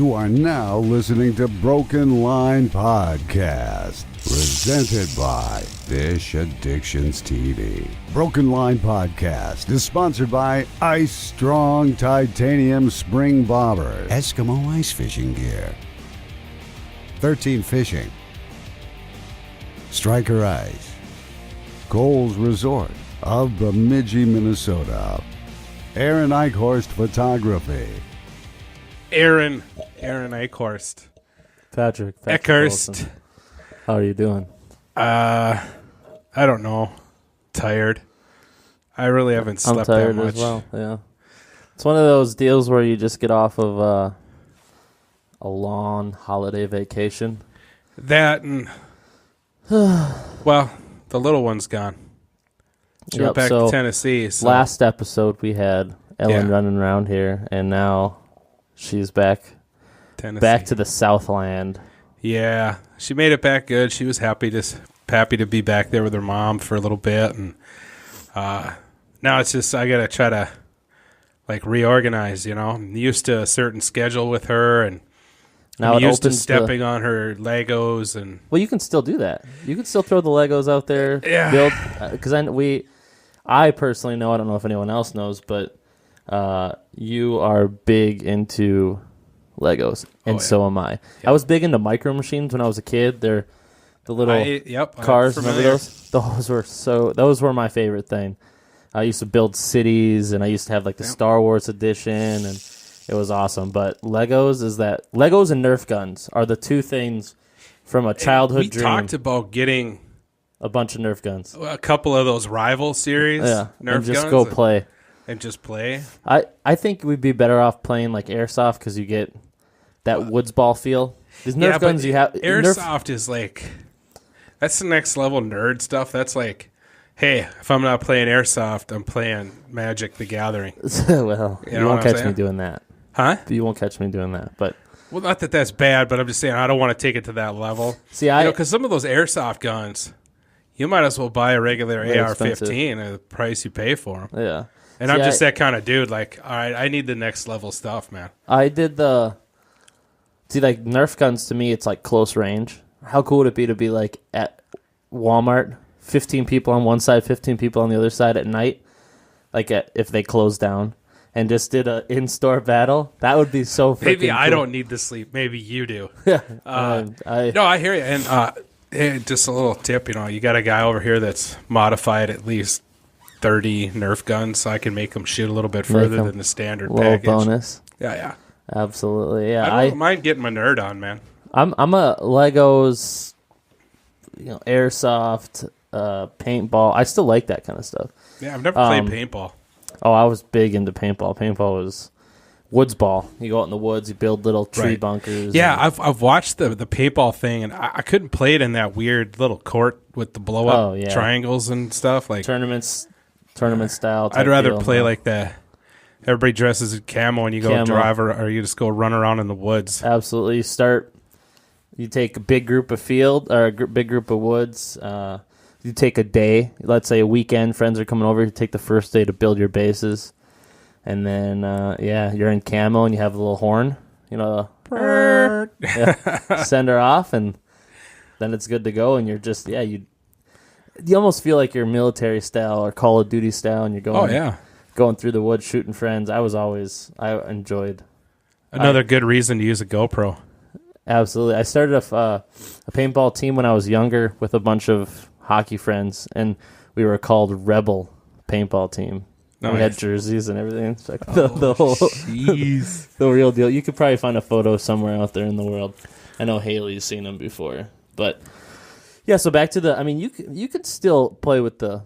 You are now listening to Broken Line Podcast, presented by Fish Addictions TV. Broken Line Podcast is sponsored by Ice Strong Titanium Spring Bobber, Eskimo Ice Fishing Gear, 13 Fishing, Striker Ice, Coles Resort of Bemidji, Minnesota, Aaron Eichhorst Photography, Aaron Eichhorst. Patrick Eckhurst. Wilson. How are you doing? I don't know. Tired. I really haven't slept I'm tired that much. as well. Yeah, it's one of those deals where you just get off of a long holiday vacation. That and well, the little one's gone. She went back to Tennessee. So. Last episode we had Ellen Yeah. running around here, and now she's back to the Southland. Yeah, she made it back good. She was happy to be back there with her mom for a little bit, and now it's just I gotta try to like reorganize. You know, I'm used to a certain schedule with her, and Now I'm it used to opens stepping on her Legos and. Well, you can still do that. You can still throw the Legos out there. Yeah. Build because I personally know. I don't know if anyone else knows, but you are big into Legos, and so am I. Yep. I was big into Micro Machines when I was a kid. They're the little cars. I'm Remember those? Those were my favorite thing. I used to build cities, and I used to have like the Star Wars edition, and it was awesome. But Legos and Nerf guns are the two things from a childhood dream. We talked about getting a bunch of Nerf guns. a couple of those rival series. Yeah, Nerf and just guns go play. And just play. I think we'd be better off playing like airsoft because you get that woods ball feel. These Nerf guns you have. Airsoft is like that's the next level nerd stuff. That's like, hey, if I'm not playing airsoft, I'm playing Magic the Gathering. Well, You know you what won't I'm catch saying? me doing that. Huh? You won't catch me doing that. But Well, not that that's bad, but I'm just saying I don't want to take it to that level. see, Because some of those airsoft guns, you might as well buy a regular They're AR-15 at the price you pay for them. yeah. And See, I'm just that kind of dude. Like, all right, I need the next level stuff, man. I did like Nerf guns to me. It's like close range. How cool would it be to be like at Walmart, 15 people on one side, 15 people on the other side at night, like if they closed down and just did a in-store battle? That would be so freaking Maybe I cool. don't need the sleep. Maybe you do. Yeah, No, I hear you. And hey, just a little tip, you got a guy over here that's modified at least 30 Nerf guns, so I can make them shoot a little bit further than the standard little package. bonus. Yeah. Absolutely, yeah. I don't mind getting my nerd on, man. I'm a Legos, airsoft, paintball. I still like that kind of stuff. Yeah, I've never played paintball. Oh, I was big into paintball. Paintball was woods ball. You go out in the woods, you build little tree Right. bunkers. Yeah, I've watched the paintball thing, and I couldn't play it in that weird little court with the blow up triangles and stuff. Like tournament style. I'd rather play like the everybody dresses in camo and you go drive or you just go run around in the woods. Absolutely. You take a big group of field or big group of woods. You take a day, let's say a weekend, friends are coming over, you take the first day to build your bases. And then, you're in camo and you have a little horn, send her off, and then it's good to go. And you're just, you almost feel like you're military style or Call of Duty style, and you're going through the woods shooting friends. I enjoyed. Another good reason to use a GoPro. Absolutely. I started a paintball team when I was younger with a bunch of hockey friends, and we were called Rebel Paintball Team. Nice. We had jerseys and everything. It's like the whole the real deal. You could probably find a photo somewhere out there in the world. I know Haley's seen them before, but yeah. So back to you could still play with the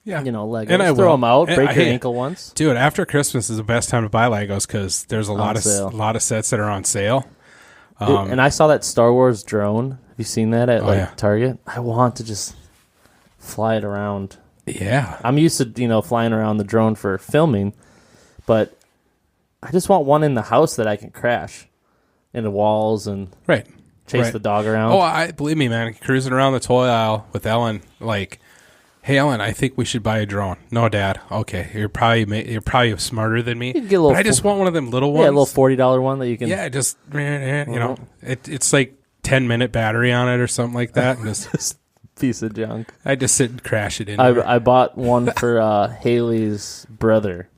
Legos. And I throw will. them out, And break your ankle once. Dude, after Christmas is the best time to buy Legos because there's a lot of sets that are on sale. Dude, and I saw that Star Wars drone. Have you seen that at Target? I want to just fly it around. Yeah. I'm used to, flying around the drone for filming, but I just want one in the house that I can crash into walls and chase the dog around. Oh, believe me, man, cruising around the toy aisle with Ellen, like Hey Ellen, I think we should buy a drone. No, Dad. Okay, you're probably smarter than me. You can get a little But I just want one of them little ones. Yeah, a little $40 one that you can. Yeah, just it's like 10-minute battery on it or something like that. And Just piece of junk. I just sit and crash it in. I bought one for Haley's brother,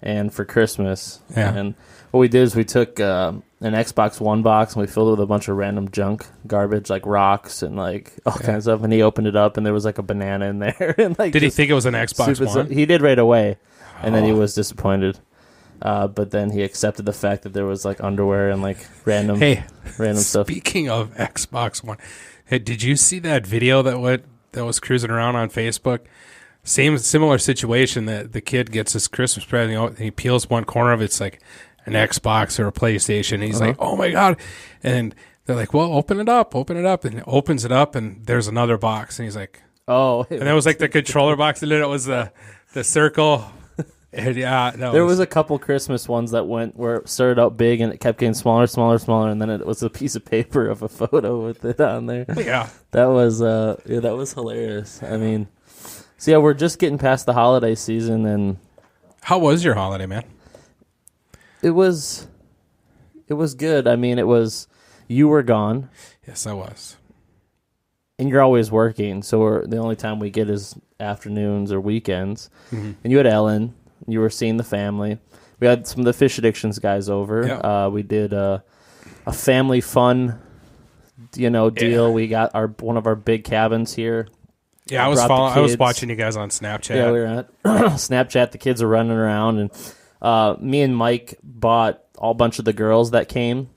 and for Christmas. Yeah. And what we did is we took an Xbox One box and we filled it with a bunch of random junk, garbage like rocks and like all kinds of stuff. And he opened it up and there was like a banana in there. And like, Did he think it was an Xbox One? He did right away, and then he was disappointed. But then he accepted the fact that there was like underwear and like random stuff. Speaking of Xbox One, hey, did you see that video that was cruising around on Facebook? Similar situation that the kid gets his Christmas present, and he peels one corner of it's like an Xbox or a PlayStation. And he's like, "Oh my god!" And they're like, "Well, open it up," and he opens it up, and there's another box, and he's like, "Oh!" And that was like the controller box, and then it was the circle. And there was a couple Christmas ones that went where it started out big and it kept getting smaller, and then it was a piece of paper of a photo with it on there. Yeah, that was hilarious. I mean, so yeah, we're just getting past the holiday season, and how was your holiday, man? It was good. I mean, you were gone. Yes, I was. And you're always working, so the only time we get is afternoons or weekends. Mm-hmm. And you had Ellen. You were seeing the family. We had some of the Fish Addictions guys over. Yeah. We did a family fun, deal. Yeah. We got one of our big cabins here. Yeah, I was watching you guys on Snapchat. Yeah, we were at Snapchat. The kids are running around, and me and Mike bought a bunch of the girls that came,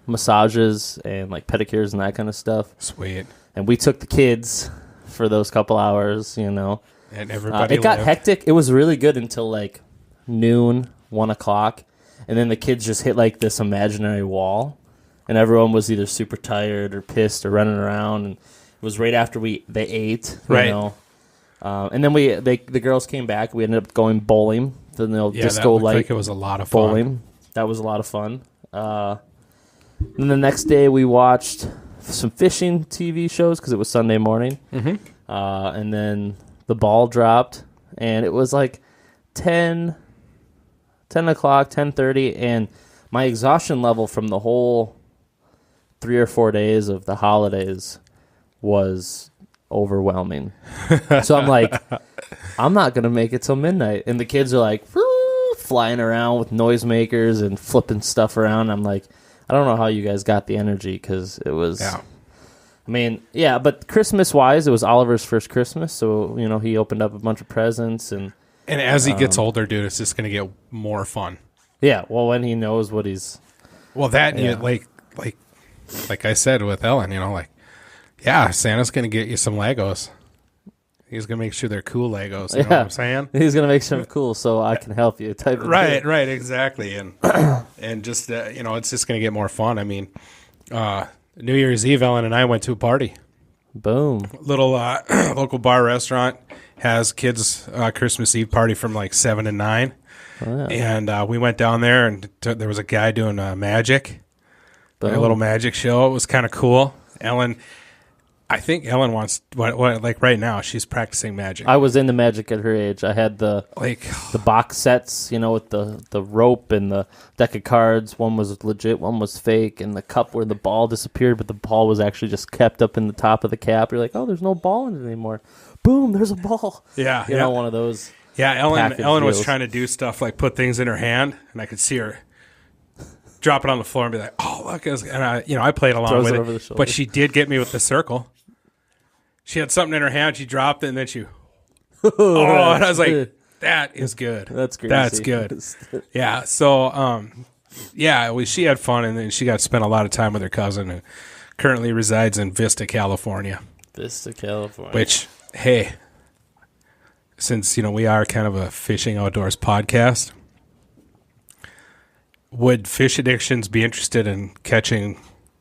massages and like pedicures and that kind of stuff. Sweet. And we took the kids for those couple hours, And everybody it got hectic. It was really good until like noon, 1 o'clock, and then the kids just hit like this imaginary wall, and everyone was either super tired or pissed or running around. And it was right after they ate, right? And then the girls came back. We ended up going bowling. The disco light. Like it was a lot of fun. Bowling. That was a lot of fun. And the next day we watched some fishing TV shows because it was Sunday morning. Mm-hmm. And then the ball dropped, and it was like 10 o'clock, 10:30, and my exhaustion level from the whole 3 or 4 days of the holidays was overwhelming. So I'm like, I'm not going to make it till midnight. And the kids are like flying around with noisemakers and flipping stuff around. I'm like, I don't know how you guys got the energy, because it was... Yeah. I mean, yeah, but Christmas-wise, it was Oliver's first Christmas, so, he opened up a bunch of presents. And as he gets older, dude, it's just going to get more fun. Yeah, well, when he knows what he's... Well, that, like I said with Ellen, Santa's going to get you some Legos. He's going to make sure they're cool Legos, you know what I'm saying? He's going to make sure they're cool so I can help you type of Right, thing. right, exactly. And and just, it's just going to get more fun. I mean, New Year's Eve, Ellen and I went to a party. Boom. Little local bar restaurant has kids' Christmas Eve party from like 7 to 9. Oh, yeah. And we went down there, and there was a guy doing magic, a little magic show. It was kind of cool. I think Ellen wants like right now she's practicing magic. I was into magic at her age. I had the box sets, with the rope and the deck of cards. One was legit, one was fake, and the cup where the ball disappeared, but the ball was actually just kept up in the top of the cap. You're like, oh, there's no ball in it anymore. Boom, there's a ball. Yeah, one of those. Yeah, Ellen was deals. trying to do stuff like put things in her hand, and I could see her drop it on the floor and be like, "Oh, look!" And I played along Throws with it it, over the shoulder. but she did get me with the circle. She had something in her hand, she dropped it, and then she, and I was like, "That is good. That's great. That's good." Yeah. So, she had fun, and then she got to spend a lot of time with her cousin, who currently resides in Vista, California. Vista, California. Which, hey, since we are kind of a fishing outdoors podcast, would Fish Addictions be interested in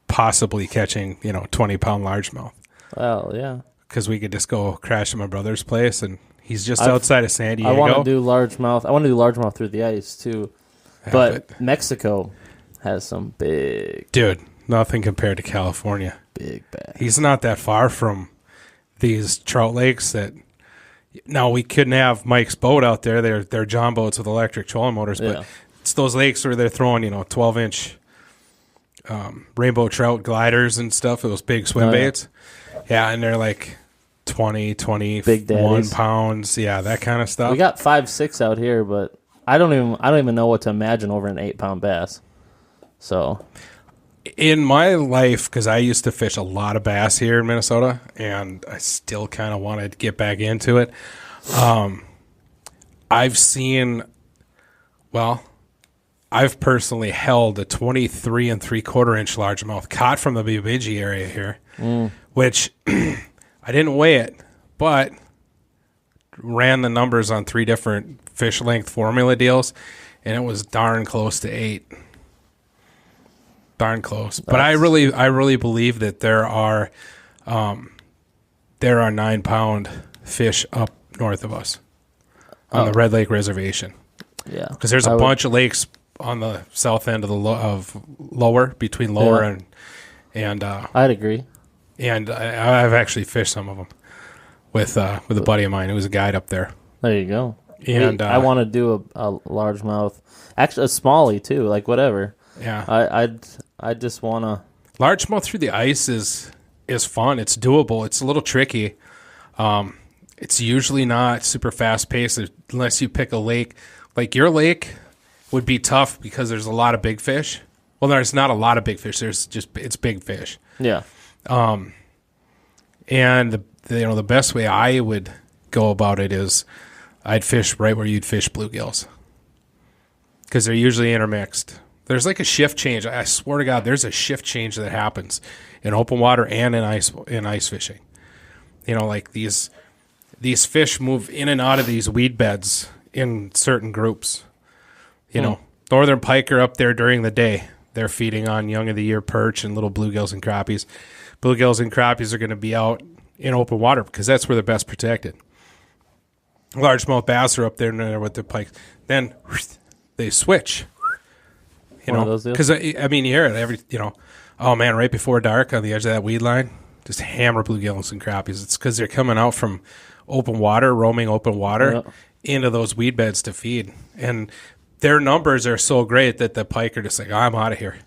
possibly catching 20-pound largemouth? Well, yeah. Because we could just go crash at my brother's place, and he's just outside of San Diego. I want to do largemouth. I want to do largemouth through the ice too, but Mexico has some big, dude. Nothing compared to California. Big bass. He's not that far from these trout lakes that now we couldn't have Mike's boat out there. They're John boats with electric trolling motors, Yeah. but it's those lakes where they're throwing 12-inch rainbow trout gliders and stuff. Those big swim Oh, yeah. baits. Yeah, and they're like 20, Big 21 daddies. pounds. Yeah, that kind of stuff. We got 5-6 out here, but I don't even know what to imagine over an 8-pound bass. So In my life, because I used to fish a lot of bass here in Minnesota, and I still kind of want to get back into it. I've seen, I've personally held a 23 3/4-inch largemouth caught from the Bemidji area here, which I didn't weigh it, but ran the numbers on 3 different fish length formula deals, and it was darn close to 8. Darn close. But I really believe that there are 9-pound fish up north of us on the Red Lake Reservation. yeah, Because there's a bunch of lakes on the south end of the lower between lower and I'd agree. I've actually fished some of them with a buddy of mine who was a guide up there. There you go. And I want to do a largemouth, actually a smallie too, like whatever. Yeah, I just want to. largemouth through the ice is fun. It's doable. It's a little tricky. It's usually not super fast paced unless you pick a lake. Like your lake would be tough because there's a lot of big fish. Well, there's not a lot of big fish. It's big fish. Yeah. And the best way I would go about it is I'd fish right where you'd fish bluegills because they're usually intermixed. There's like a shift change. I swear to God, there's a shift change that happens in open water and in ice fishing. Like these fish move in and out of these weed beds in certain groups. Northern pike are up there during the day. They're feeding on young of the year perch and little bluegills and crappies. Bluegills and crappies are going to be out in open water because that's where they're best protected. Largemouth bass are up there with the pike. Then they switch. One of those deals? Because I mean, you hear it every. Oh man, right before dark on the edge of that weed line, just hammer bluegills and crappies. It's because they're coming out from open water, roaming open water into those weed beds to feed, and their numbers are so great that the pike are just like, I'm out of here.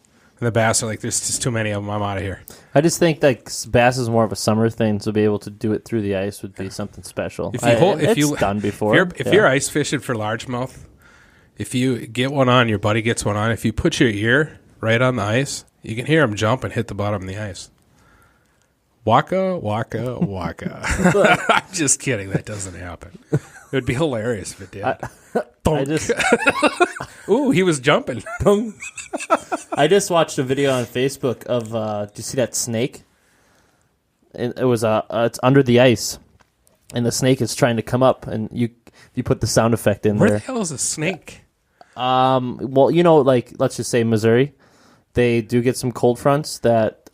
And the bass are like, there's just too many of them. I'm out of here. I just think like bass is more of a summer thing, so be able to do it through the ice would be something special. It's done before. If you're ice fishing for largemouth, if you get one on, your buddy gets one on. If you put your ear right on the ice, you can hear them jump and hit the bottom of the ice. Waka, waka, waka. I'm just kidding. That doesn't happen. It would be hilarious if it did. I just Ooh, he was jumping. I just watched a video on Facebook of do you see that snake? It was it's under the ice, and the snake is trying to come up, and you put the sound effect in Where there. the hell is a snake? Well, like let's just say Missouri, they do get some cold fronts that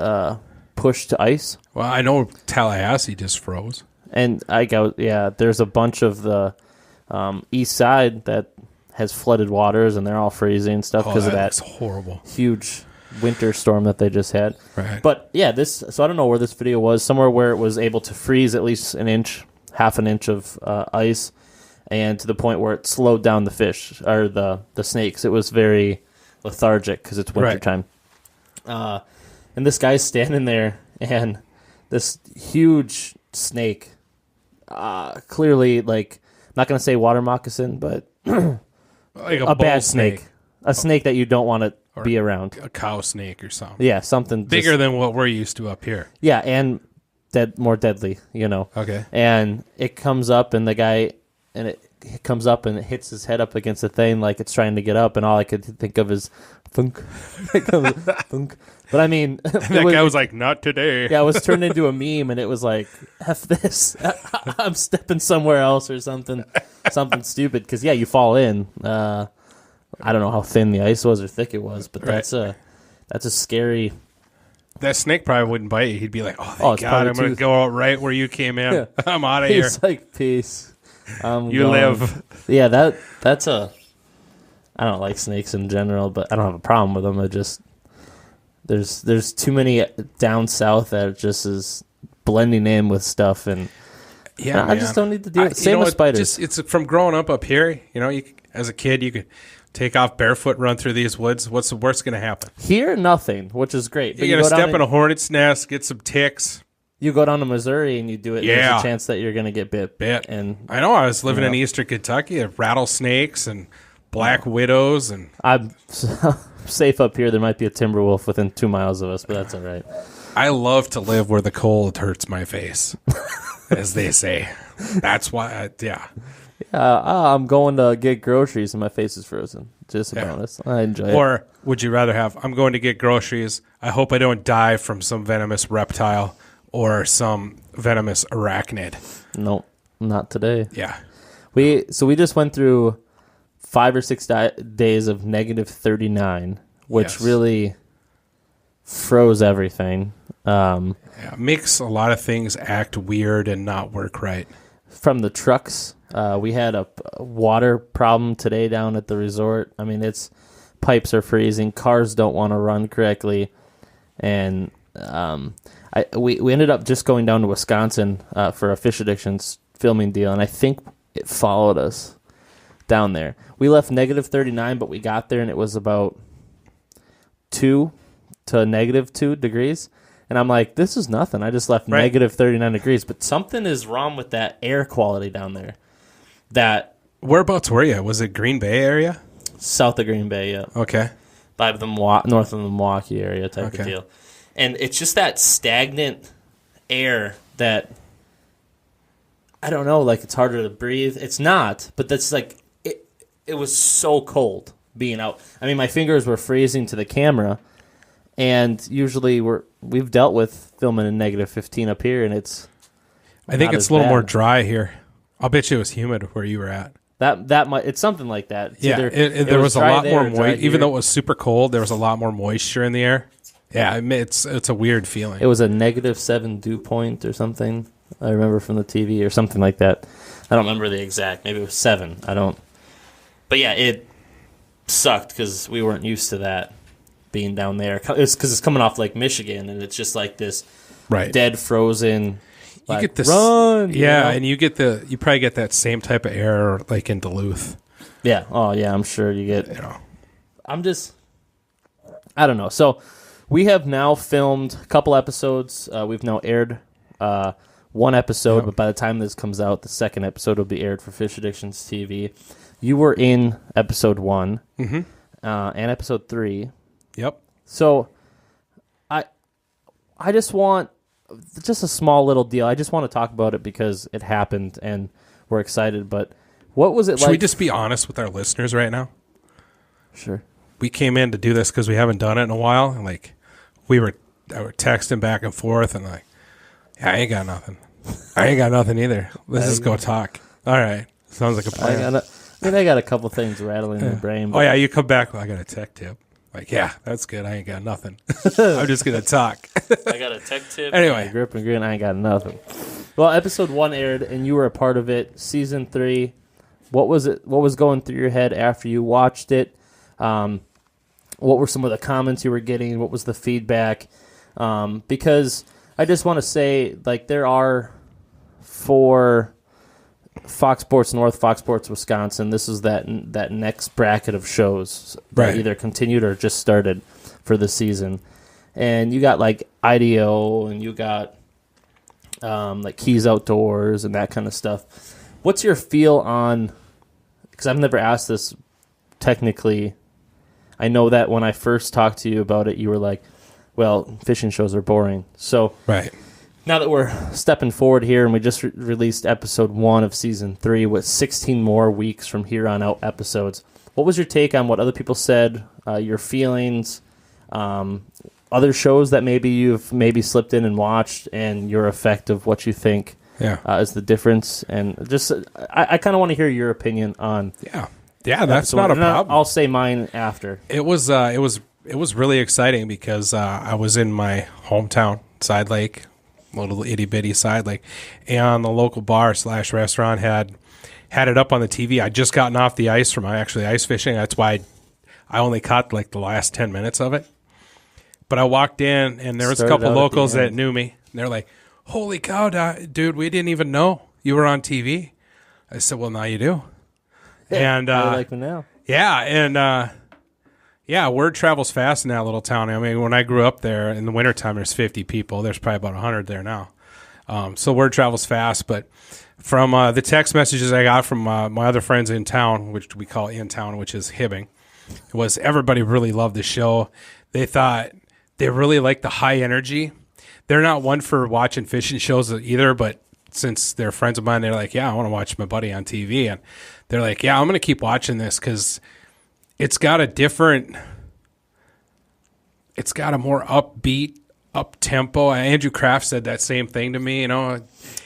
push to ice, Well, I know Tallahassee just froze. and there's a bunch of the east side that has flooded waters, and they're all freezing and stuff because of that That's horrible. huge winter storm that they just had. Right. But yeah, so I don't know where this video was, somewhere where it was able to freeze at least half an inch of ice, and to the point where it slowed down the fish or the snakes. It was very lethargic because it's wintertime. And this guy's standing there, and this huge snake, clearly, like, I'm not going to say water moccasin, but Like a bull bad snake. A snake that you don't want to be around. A cow snake or something. Yeah, something Bigger than what we're used to up here. Yeah, and more deadly, Okay. And it comes up, and it comes up and it hits his head up against the thing like it's trying to get up, and all I could think of is thunk. Thunk. But I mean, That guy was like, not today. yeah, it was turned into a meme, and it was like, F this. I'm stepping somewhere else or something stupid. Because, yeah, you fall in. I don't know how thin the ice was or thick it was, but that's a scary. That snake probably wouldn't bite you. He'd be like, oh, Oh, thank it's God, probably I'm going to go out right where you came in. Yeah. I'm out of here. He's like, peace. You live. Yeah, that's a. I don't like snakes in general, but I don't have a problem with them. There's too many down south that just is blending in with stuff, and Yeah, I just don't need to deal with same with spiders. It's from growing up here. As a kid, you could take off barefoot, run through these woods. What's the worst going to happen? Here, nothing, which is great. But You're going to step in a hornet's nest, get some ticks. You go down to Missouri and you do it. Yeah. There's a chance that you're going to get bit. And I know. I was living in Eastern Kentucky, rattlesnakes and black widows, and I'm safe up here. There might be a timber wolf within 2 miles of us, but that's all right. I love to live where the cold hurts my face, as they say. That's why. I'm going to get groceries and my face is frozen. Just a bonus. I enjoy it. Or would you rather have, I'm going to get groceries. I hope I don't die from some venomous reptile or some venomous arachnid. Nope, not today. Yeah. We just went through 5 or 6 days of negative 39, which really froze everything. Makes a lot of things act weird and not work right. From the trucks, we had a water problem today down at the resort. I mean, pipes are freezing, cars don't want to run correctly, and we ended up just going down to Wisconsin for a Fish Addictions filming deal, and I think it followed us down there. We left negative 39, but we got there and it was about 2 to negative 2 degrees. And I'm like, this is nothing. I just left negative 39 degrees. But something is wrong with that air quality down there. Whereabouts were you? Was it Green Bay area? South of Green Bay, yeah. Okay. By the north of the Milwaukee area type of deal. And it's just that stagnant air that, I don't know, like it's harder to breathe. It's not, but that's like, it was so cold being out. I mean, my fingers were freezing to the camera. And usually we've dealt with filming in negative 15 up here, and I think it's a little more dry here. I'll bet you it was humid where you were at. That might, it's something like that. It's there was a lot more moisture. Even though it was super cold, there was a lot more moisture in the air. Yeah, it's a weird feeling. It was a negative 7 dew point or something. I remember from the TV or something like that. I don't remember the exact. Maybe it was 7. I don't. But yeah, it sucked because we weren't used to that. Being down there, it's because it's coming off Lake Michigan, and it's just like this dead frozen. You get this, run, and you probably get that same type of air like in Duluth. Yeah, oh yeah, I'm sure you get. I don't know. So we have now filmed a couple episodes. We've now aired one episode, but by the time this comes out, the second episode will be aired for Fish Addictions TV. You were in episode 1 and episode 3. Yep. So, I just want just a small little deal. I just want to talk about it because it happened and we're excited. But what was it like? Should we just be honest with our listeners right now? Sure. We came in to do this because we haven't done it in a while, and I were texting back and forth, and I ain't got nothing. I ain't got nothing either. Let's just go talk. All right. Sounds like a plan. I got a couple things rattling in my brain. Oh yeah, you come back. I got a tech tip. Yeah, that's good. I ain't got nothing. I'm just going to talk. I got a tech tip. Anyway. Grip and grin, I ain't got nothing. Well, episode 1 aired, and you were a part of it. Season 3, what was it? What was going through your head after you watched it? What were some of the comments you were getting? What was the feedback? Because I just want to say, there are 4... Fox Sports North, Fox Sports Wisconsin. This is that next bracket of shows that either continued or just started for the season. And you got IDO, and you got Keys Outdoors and that kind of stuff. What's your feel on? Because I've never asked this technically. I know that when I first talked to you about it, you were like, "Well, fishing shows are boring." So now that we're stepping forward here, and we just released episode 1 of season 3 with 16 more weeks from here on out episodes, what was your take on what other people said, your feelings, other shows that you've slipped in and watched, and your effect of what you think is the difference? And just, I kind of want to hear your opinion on. Yeah, that's not a problem. I'll say mine after. It was really exciting because I was in my hometown, Side Lake. Little itty bitty Side Lake, and the local bar / restaurant had it up on the TV. I'd just gotten off the ice from actually ice fishing. That's why I only caught the last 10 minutes of it. But I walked in, and there was a couple locals that knew me. And they're like, holy cow, dude, we didn't even know you were on TV. I said, well, now you do. And They like me now. yeah, and yeah, word travels fast in that little town. I mean, when I grew up there in the wintertime, there's 50 people. There's probably about 100 there now. So word travels fast. But from the text messages I got from my other friends in town, which we call in town, which is Hibbing, was everybody really loved the show. They thought they really liked the high energy. They're not one for watching fishing shows either, but since they're friends of mine, they're like, yeah, I want to watch my buddy on TV. And they're like, yeah, I'm going to keep watching this because it's got a more upbeat, up-tempo. Andrew Kraft said that same thing to me,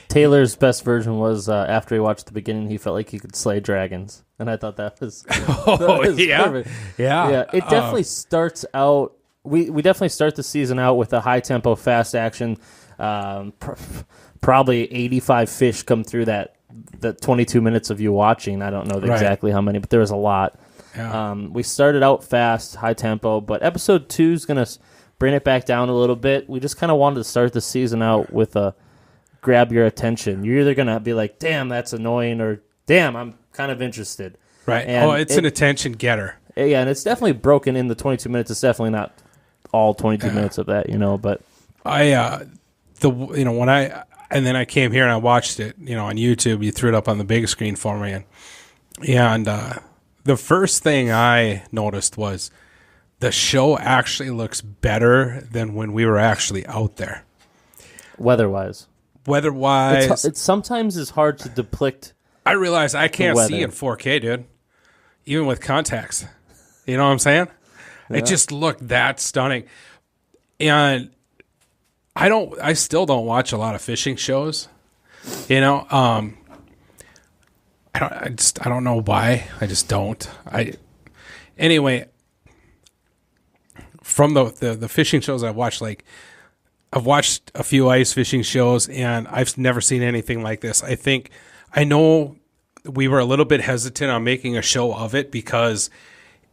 Taylor's best version was after he watched the beginning, he felt like he could slay dragons. And I thought that was, yeah. perfect. Yeah. Yeah, it definitely starts out. We definitely start the season out with a high tempo, fast action. Probably 85 fish come through that 22 minutes of you watching. I don't know exactly how many, but there was a lot. Yeah. We started out fast, high tempo, but episode 2 is going to bring it back down a little bit. We just kind of wanted to start the season out with a grab your attention. You're either going to be like, damn, that's annoying, or damn, I'm kind of interested. Right. And it's an attention getter. Yeah, and it's definitely broken in the 22 minutes. It's definitely not all 22 minutes of that, but and then I came here and I watched it, on YouTube. You threw it up on the big screen for me, and the first thing I noticed was the show actually looks better than when we were actually out there. weather-wise. It Sometimes is hard to depict. I realize I can't see in 4K, dude, even with contacts. You know what I'm saying? Yeah. It just looked that stunning. And I still don't watch a lot of fishing shows. I don't know why. I just don't. Anyway, from the fishing shows I've watched, I've watched a few ice fishing shows, and I've never seen anything like this. I know we were a little bit hesitant on making a show of it because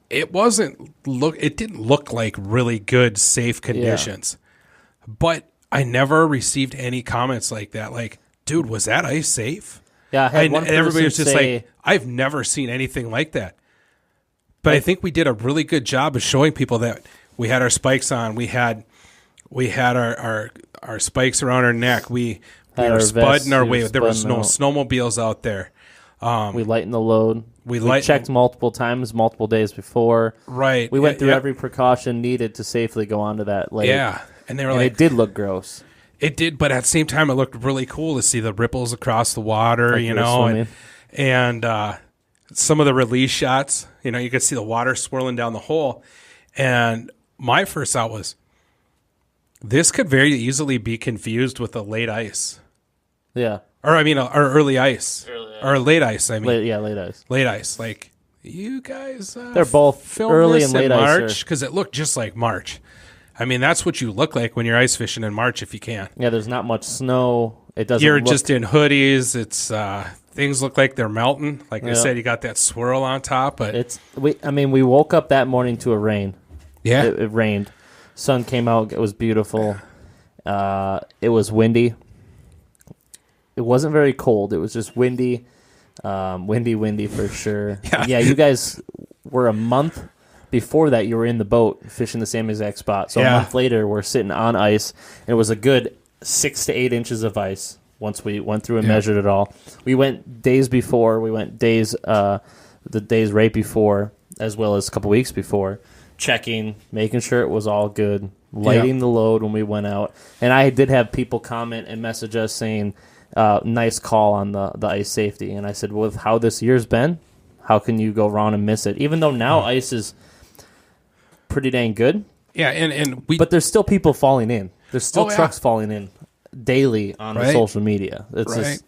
it didn't look like really good, safe conditions. Yeah. But I never received any comments like that. Like, dude, was that ice safe? Yeah, and everybody was just like, I've never seen anything like that. But I think we did a really good job of showing people that we had our spikes on. We had our spikes around our neck. We were spudding our way. There was no snowmobiles out there. We lightened the load. We checked multiple times, multiple days before. Right. We went through every precaution needed to safely go onto that lake. Yeah. And they were like, it did look gross. It did, but at the same time, it looked really cool to see the ripples across the water, and some of the release shots. You could see the water swirling down the hole. And my first thought was, this could very easily be confused with a late ice. Yeah. Or early ice. Or late ice, late ice. Late ice. Like, you guys they're both early and late March, because it looked just like March. That's what you look like when you're ice fishing in March if you can. Yeah, there's not much snow. It doesn't. You're just in hoodies. It's things look like they're melting. Like I said, you got that swirl on top, but we woke up that morning to a rain. Yeah, it rained. Sun came out. It was beautiful. It was windy. It wasn't very cold. It was just windy. Windy for sure. Yeah, you guys were a month before that. You were in the boat fishing the same exact spot. So a month later, we're sitting on ice. And it was a good 6 to 8 inches of ice once we went through and measured it all. We went days before. We went the days right before, as well as a couple weeks before, checking, making sure it was all good, lighting the load when we went out. And I did have people comment and message us saying, nice call on the ice safety. And I said, with how this year's been, how can you go wrong and miss it? Even though now ice is pretty dang good. Yeah, but there's still people falling in. There's still trucks falling in daily on the social media. It's just,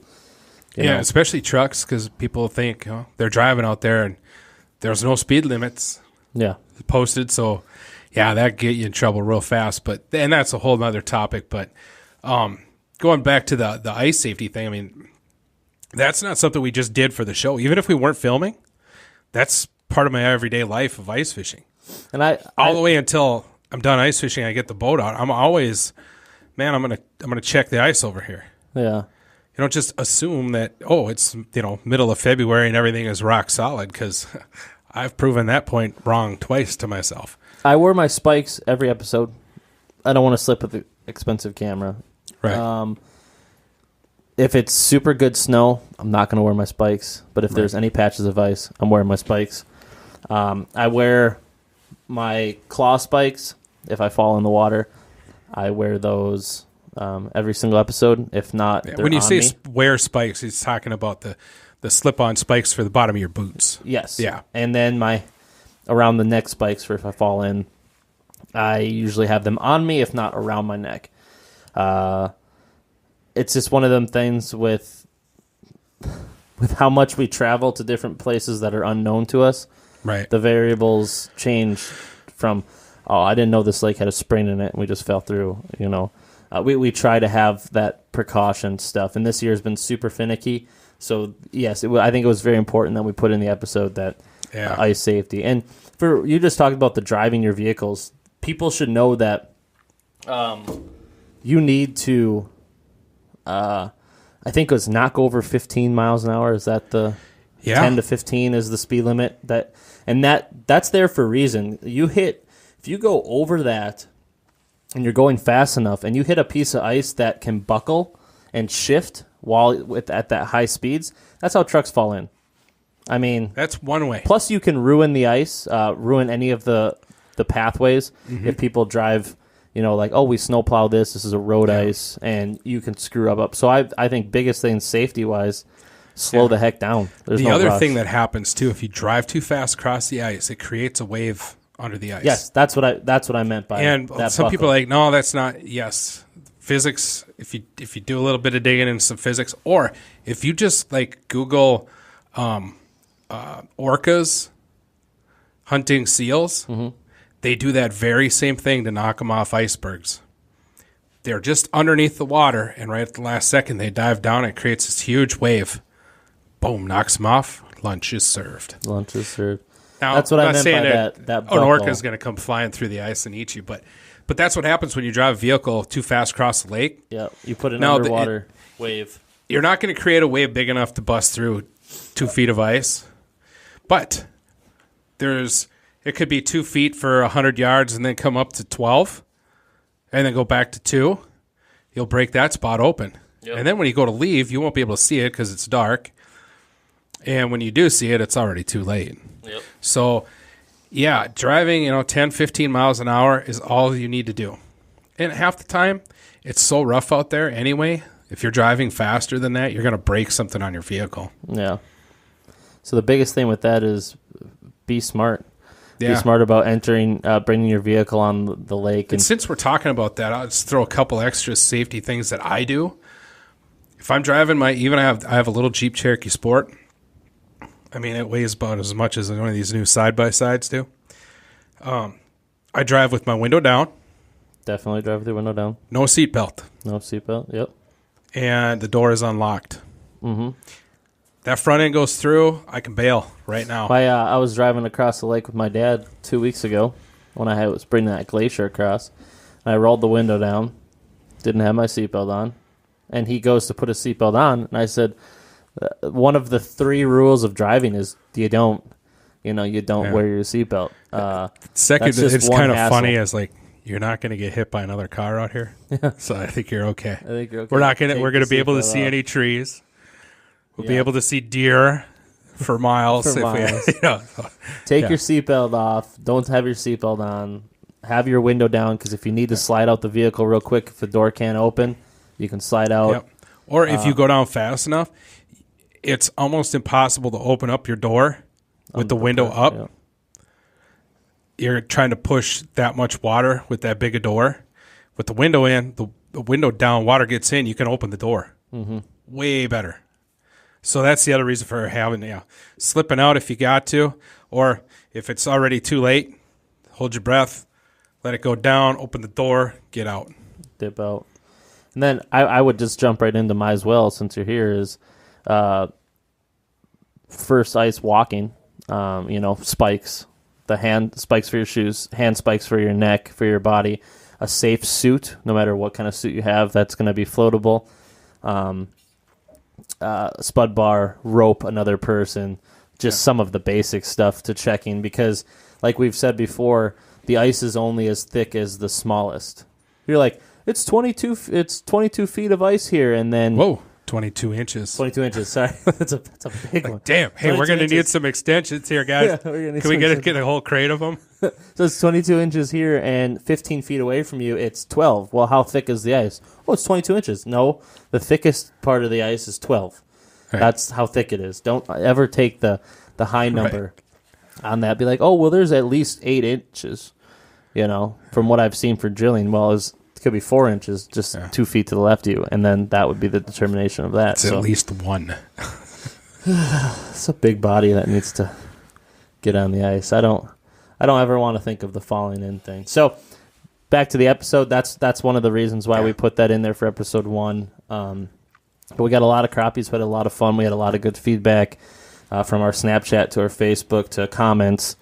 especially trucks, because people think they're driving out there and there's no speed limits posted. So, that get you in trouble real fast. And that's a whole other topic. But going back to the ice safety thing, that's not something we just did for the show. Even if we weren't filming, that's part of my everyday life of ice fishing. And all the way until I'm done ice fishing, I get the boat out. I'm always man, I'm gonna check the ice over here. Yeah. You don't just assume that, oh, it's, middle of February and everything is rock solid, because I've proven that point wrong twice to myself. I wear my spikes every episode. I don't want to slip with the expensive camera. Right. If it's super good snow, I'm not going to wear my spikes. But if there's any patches of ice, I'm wearing my spikes. I wear my claw spikes if I fall in the water. I wear those every single episode. If not, they're when you on say me. wear spikes, he's talking about the slip-on spikes for the bottom of your boots. Yes. Yeah. And then my around the neck spikes for if I fall in. I usually have them on me, if not around my neck. It's just one of them things with how much we travel to different places that are unknown to us. Right. The variables change from, I didn't know this lake had a spring in it, and we just fell through, We try to have that precaution stuff, and this year has been super finicky. So, yes, I think it was very important that we put in the episode that ice safety. And you just talked about the driving your vehicles. People should know that you need to, I think it was not go over 15 miles an hour. Is that the 10 to 15 is the speed limit? That's there for a reason. If you go over that and you're going fast enough and you hit a piece of ice that can buckle and shift at that high speeds, that's how trucks fall in. I mean, that's one way. Plus, you can ruin the ice, ruin any of the pathways if people drive. We snowplow this. This is a road ice, and you can screw up. So I think biggest thing safety wise, slow the heck down. There's the no other rush. thing that happens too, if you drive too fast across the ice, it creates a wave under the ice. Yes, that's what I meant by and that. Some buckle. people are like, no, that's not. Yes, physics. If you do a little bit of digging into some physics, or if you just Google orcas hunting seals, they do that very same thing to knock them off icebergs. They're just underneath the water, and right at the last second, they dive down. It creates this huge wave. Boom, knocks them off. Lunch is served. Now, That's what I'm I not meant saying by that that an buckle. orca is going to come flying through the ice and eat you, but that's what happens when you drive a vehicle too fast across the lake. Yeah, you put an Now, underwater wave. You're not going to create a wave big enough to bust through 2 feet of ice, but it could be 2 feet for 100 yards and then come up to 12 and then go back to 2. You'll break that spot open. Yep. And then when you go to leave, you won't be able to see it because it's dark. And when you do see it, it's already too late. Yep. So, yeah, driving, 10, 15 miles an hour is all you need to do. And half the time, it's so rough out there anyway. If you're driving faster than that, you're going to break something on your vehicle. Yeah. So the biggest thing with that is be smart. Yeah. Be smart about bringing your vehicle on the lake. And since we're talking about that, I'll just throw a couple extra safety things that I do. If I'm driving I have a little Jeep Cherokee Sport. I mean, it weighs about as much as one of these new side-by-sides do. I drive with my window down. Definitely drive with your window down. No seatbelt. No seatbelt, yep. And the door is unlocked. Mm-hmm. That front end goes through, I can bail right now. I was driving across the lake with my dad 2 weeks ago when I was bringing that glacier across. And I rolled the window down, didn't have my seatbelt on, and he goes to put his seatbelt on, and I said, one of the 3 rules of driving is you don't wear your seatbelt. Second, that's it's one kind of hassle. funny as you're not going to get hit by another car out here. So I think you're okay. I think you're okay. We're going to be able to see any trees. We'll be able to see deer for miles. For miles. Take your seatbelt off. Don't have your seatbelt on. Have your window down, because if you need to slide out the vehicle real quick, if the door can't open, you can slide out. Yep. Or if you go down fast enough, it's almost impossible to open up your door with the window up. Yep. You're trying to push that much water with that big a door. With the window in, the window down, water gets in, you can open the door. Mm-hmm. Way better. So that's the other reason for having, slipping out if you got to, or if it's already too late, hold your breath, let it go down, open the door, get out. Dip out. And then I would just jump right into my as well, since you're here, is first ice walking, spikes, the hand spikes for your shoes, hand spikes for your neck, for your body. a safe suit, no matter what kind of suit you have, that's going to be floatable. Spud bar, rope, another person, just some of the basic stuff to check in, because like we've said before, the ice is only as thick as the smallest. You're like, it's 22 feet of ice here, and then Whoa, 22 inches. 22 inches. Sorry, that's a big one. Damn. Hey, we're 22 going to need inches. some extensions here, guys. Yeah, we're gonna need Can we some get a whole crate of them? So it's 22 inches here, and 15 feet away from you, it's 12. Well, how thick is the ice? Oh, it's 22 inches. No, the thickest part of the ice is 12. Right. That's how thick it is. Don't ever take the high number on that. Be like, oh, well, there's at least 8 inches, from what I've seen for drilling. Well, it could be 4 inches, just 2 feet to the left of you, and then that would be the determination of that. It's at least one. It's a big body that needs to get on the ice. I don't ever want to think of the falling in thing. So back to the episode. That's one of the reasons why we put that in there for episode 1. But we got a lot of crappies. We had a lot of fun. We had a lot of good feedback from our Snapchat to our Facebook to comments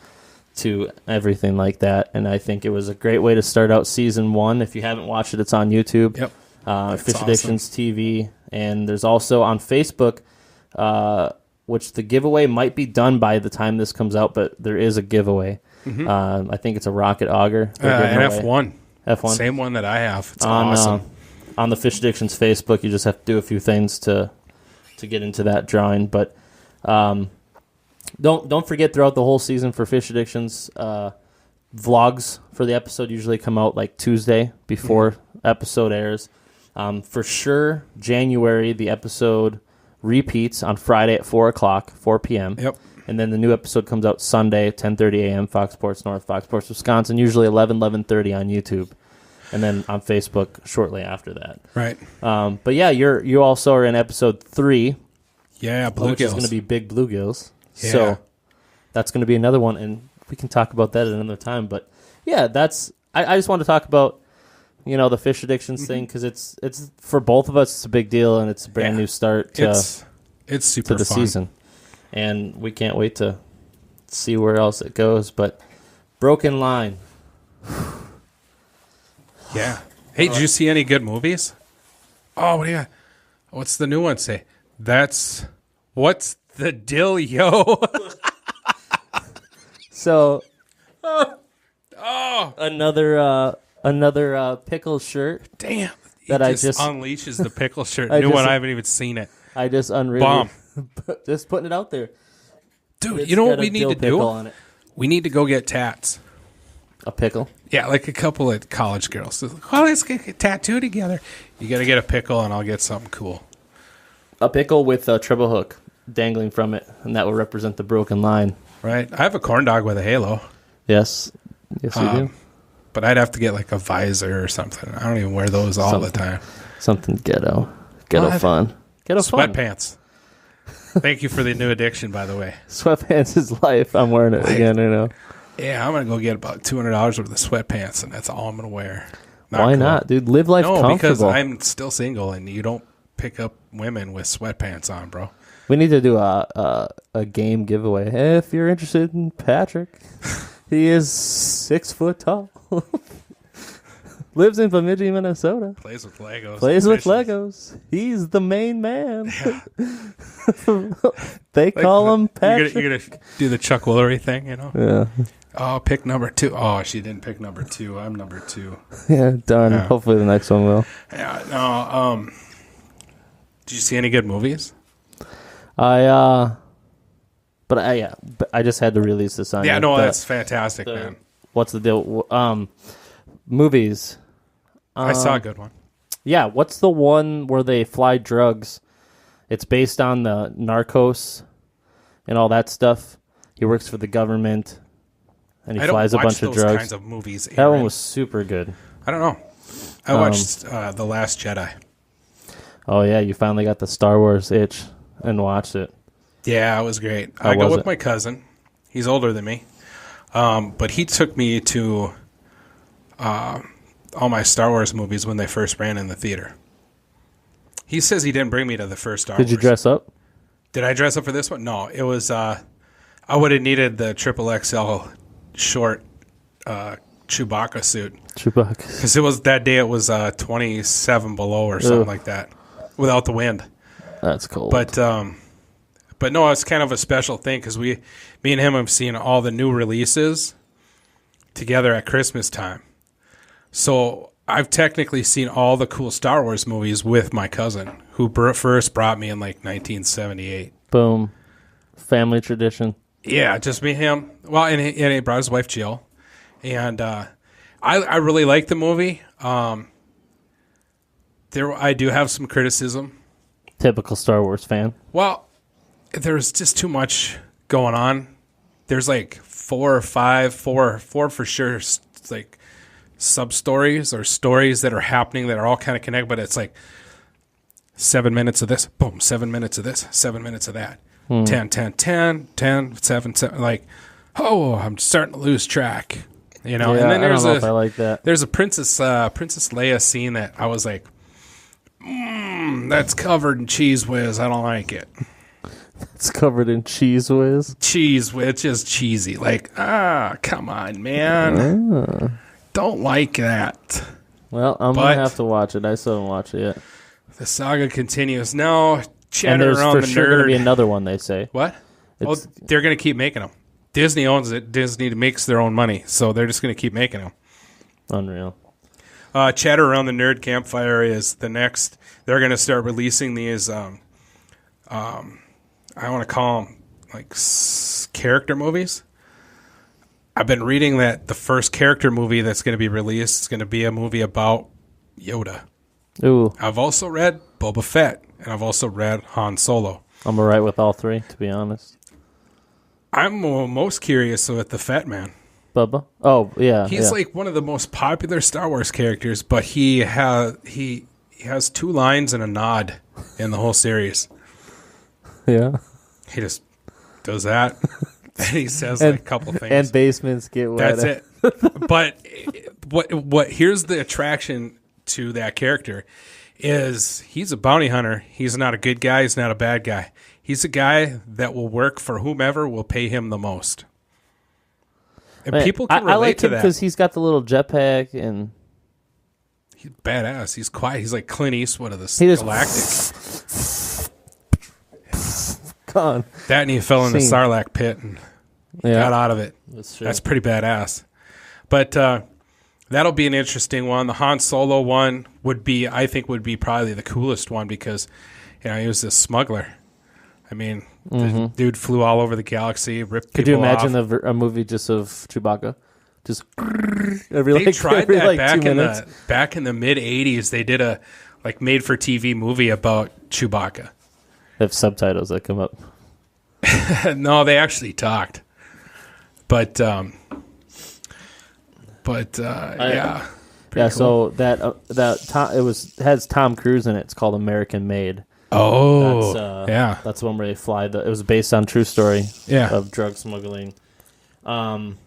to everything like that. And I think it was a great way to start out season 1. If you haven't watched it, it's on YouTube. Yep. Fish Addictions TV. And there's also on Facebook, which the giveaway might be done by the time this comes out, but there is a giveaway. I think it's a rocket auger. An F1. F1. Same one that I have. It's awesome. On the Fish Addictions Facebook, you just have to do a few things to get into that drawing. But don't forget, throughout the whole season for Fish Addictions, vlogs for the episode usually come out like Tuesday before episode airs. For sure, January, the episode repeats on Friday at 4 p.m. Yep. And then the new episode comes out Sunday, 10:30 a.m., Fox Sports North, Fox Sports Wisconsin, usually 11:30 on YouTube. And then on Facebook shortly after that. Right. But yeah, you also are in episode 3. Yeah, bluegills. Which is going to be big bluegills. Yeah. So that's going to be another one, and we can talk about that at another time. But yeah, I just want to talk about the Fish Addictions thing, because it's for both of us, it's a big deal, and it's a brand new start to it's super the fun. season, and we can't wait to see where else it goes. But Broken Line. Yeah. Hey, did you see any good movies? Oh, what do you got? What's the new one say? What's the deal, yo? So, another pickle shirt. Damn. That He I just unleashes the pickle shirt. I New just- one. I haven't even seen it. I just unreal. Bomb. Just putting it out there. Dude, It's you know got what a we need dill to pickle do? on it. We need to go get tats. A pickle. Yeah, like a couple of college girls. Oh, let's get a tattoo together. You got to get a pickle, and I'll get something cool. A pickle with a treble hook dangling from it, and that will represent the broken line. Right? I have a corn dog with a halo, Yes. Yes, you do. but I'd have to get like a visor or something. I don't even wear those all the time. Something ghetto. Ghetto Well, fun. Ghetto fun. Sweatpants. Thank you for the new addiction, by the way. Sweatpants is life. I'm wearing it again, Yeah, I'm going to go get about $200 worth of sweatpants, and that's all I'm going to wear. Why cool. not, dude? Live life No, comfortable. because I'm still single, and you don't pick up women with sweatpants on, bro. We need to do a game giveaway. If you're interested in Patrick, he is 6 foot tall. Lives in Bemidji, Minnesota. Plays with Legos. Plays with Fishes. Legos. He's the main man. They call him Patrick. You're gonna do the Chuck Woolery thing, Yeah. Oh, pick number 2. Oh, she didn't pick number 2. I'm number 2. Yeah, darn. Yeah. Hopefully the next one will. Yeah, no. Did you see any good movies? But I just had to release this on Yeah, you. no, that's fantastic, the- man. What's the deal? Movies. I saw a good one. Yeah, what's the one where they fly drugs? It's based on the Narcos and all that stuff. He works for the government, and he I don't flies a watch bunch of those drugs. kinds of movies. That one Aaron. was super good. I don't know. I watched The Last Jedi. Oh yeah, you finally got the Star Wars itch and watched it. Yeah, it was great. How I go was with it? my cousin. He's older than me. But he took me to all my Star Wars movies when they first ran in the theater. He says he didn't bring me to the first Star Wars. Did you dress up? Did I dress up for this one? No. It was I would have needed the XXL short Chewbacca suit. Chewbacca. Because it was that day, it was 27 below or something like that without the wind. That's cold. But no, it's kind of a special thing because me and him have seen all the new releases together at Christmas time. So I've technically seen all the cool Star Wars movies with my cousin, who first brought me in like 1978. Boom. Family tradition. Yeah, just me and him. Well, and he brought his wife Jill, and I really like the movie. I do have some criticism. Typical Star Wars fan. Well, there's just too much going on. There's like four for sure, like sub stories or stories that are happening that are all kind of connected. But it's like 7 minutes of this, boom, 7 minutes of this, 7 minutes of that. 10, 10, 10, 10, 7, 7, like, oh, I'm starting to lose track, you know. Yeah, and then I don't know if I like that. There's a Princess Leia scene that I was like, that's covered in cheese whiz. I don't like it. It's covered in cheese whiz. Cheese whiz, it's just cheesy. Like, come on, man. Don't like that. Well, I'm going to have to watch it. I still haven't watched it yet. The saga continues. Now, And there's around for the sure going to nerd. be another one, they say. What? Oh, they're going to keep making them. Disney owns it. Disney makes their own money, so they're just going to keep making them. Unreal. Chatter around the nerd campfire is the next. They're going to start releasing these. I want to call them like character movies. I've been reading that the first character movie that's going to be released is going to be a movie about Yoda. Ooh. I've also read Boba Fett, and I've also read Han Solo. I'm all right with all three, to be honest. I'm most curious with the Fett Man. Bubba? Oh, yeah. He's like one of the most popular Star Wars characters, but he has 2 lines and a nod in the whole series. Yeah. He just does that, and he says like a couple things. And basements get wet. That's it. But what? Here's the attraction to that character is he's a bounty hunter. He's not a good guy. He's not a bad guy. He's a guy that will work for whomever will pay him the most. And people can relate I like to him that. because he's got the little jetpack and He's badass. He's quiet. He's like Clint Eastwood of the he just Galactic. gone. That and he fell in the Scene. Sarlacc pit and got out of it. That's true. That's pretty badass. But that'll be an interesting one. The Han Solo one would be probably the coolest one because, he was this smuggler. I mean, the dude flew all over the galaxy, ripped Could you people imagine off. a movie just of Chewbacca? Just every They tried every, that 2 minutes. back in the mid '80s. They did a made for TV movie about Chewbacca. They have subtitles that come up. No, they actually talked, but yeah. Yeah, Pretty so it has Tom Cruise in it. It's called American Made. Oh, That's that's the one where they fly. It was based on true story Yeah. of drug smuggling. I'm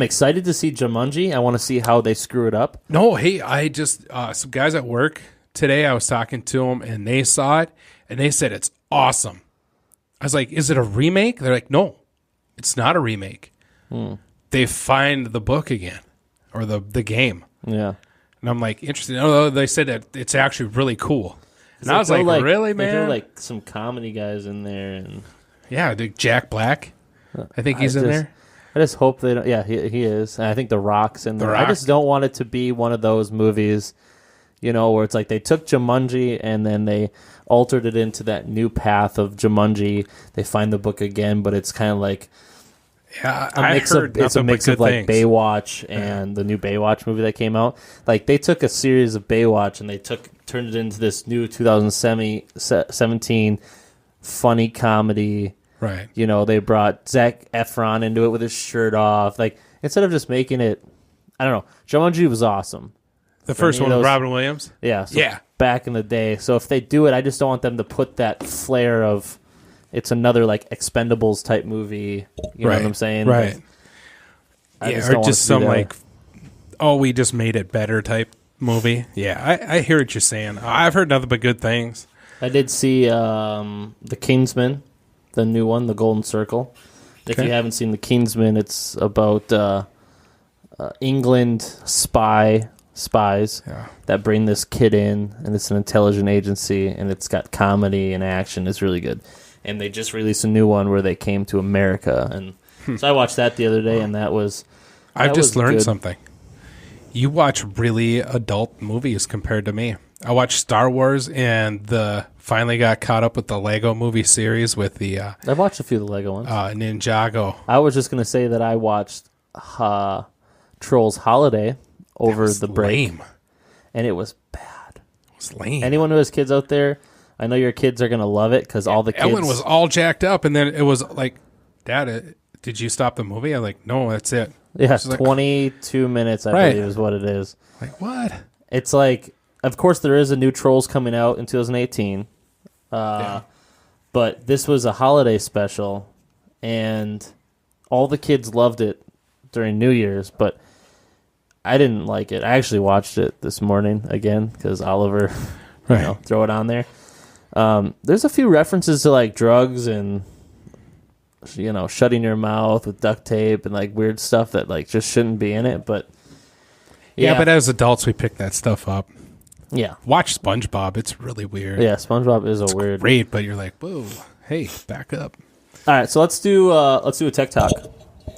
excited to see Jumanji. I want to see how they screw it up. No, hey, I just some guys at work today. I was talking to them, and they saw it, and they said it's awesome. I was like, "Is it a remake?" They're like, "No, it's not a remake. They find the book again, or the game." Yeah. And I'm like, interesting. Oh, they said that it's actually really cool. And I was like, really, They man? threw like some comedy guys in there, and Yeah, dude, Jack Black. I think he's in there. I just hope they don't. Yeah, he is. And I think The Rock's in there. Rock. I just don't want it to be one of those movies, where it's like they took Jumanji and then they altered it into that new path of Jumanji. They find the book again, but it's kind of like Yeah, it's a mix of like Baywatch and the new Baywatch movie that came out. Like they took a series of Baywatch and they turned it into this new 2017 funny comedy. Right. They brought Zac Efron into it with his shirt off. Like instead of just making it, I don't know. Jumanji was awesome. The first one with Robin Williams. Yeah. So Yeah. Back in the day. So if they do it, I just don't want them to put that flair of it's another like Expendables type movie. You know what I'm saying? Right. I Yeah, don't or want just it to be some that. like, oh, we just made it better type movie. Yeah, I hear what you're saying. I've heard nothing but good things. I did see The Kingsman, the new one, The Golden Circle. If Okay. you haven't seen The Kingsman, it's about England spies Yeah. that bring this kid in, and it's an intelligence agency, and it's got comedy and action. It's really good. And they just released a new one where they came to America, and so I watched that the other day, and that was. I've just learned good. something. You watch really adult movies compared to me. I watched Star Wars and finally got caught up with the Lego movie series with the I've watched a few of the Lego ones. Ninjago. I was just gonna say that I watched Trolls Holiday over Was the break, lame. and it was bad. It was lame. Anyone who has kids out there, I know your kids are gonna love it because all the kids. Ellen was all jacked up, and then it was like, Dad, did you stop the movie? I'm like, no, that's it. Yeah, She's like, 22 minutes, I Right. believe, is what it is. Like, what? It's like, of course, there is a new Trolls coming out in 2018, Yeah. but this was a holiday special, and all the kids loved it during New Year's, but I didn't like it. I actually watched it this morning again because Oliver, Right. throw it on there. There's a few references to like drugs and shutting your mouth with duct tape and like weird stuff that like just shouldn't be in it. But Yeah, but as adults, we pick that stuff up. yeah, Watch SpongeBob. It's really weird. yeah. SpongeBob is a weird. Great, but you're like, whoa, hey, back up. All right, so let's do a tech talk.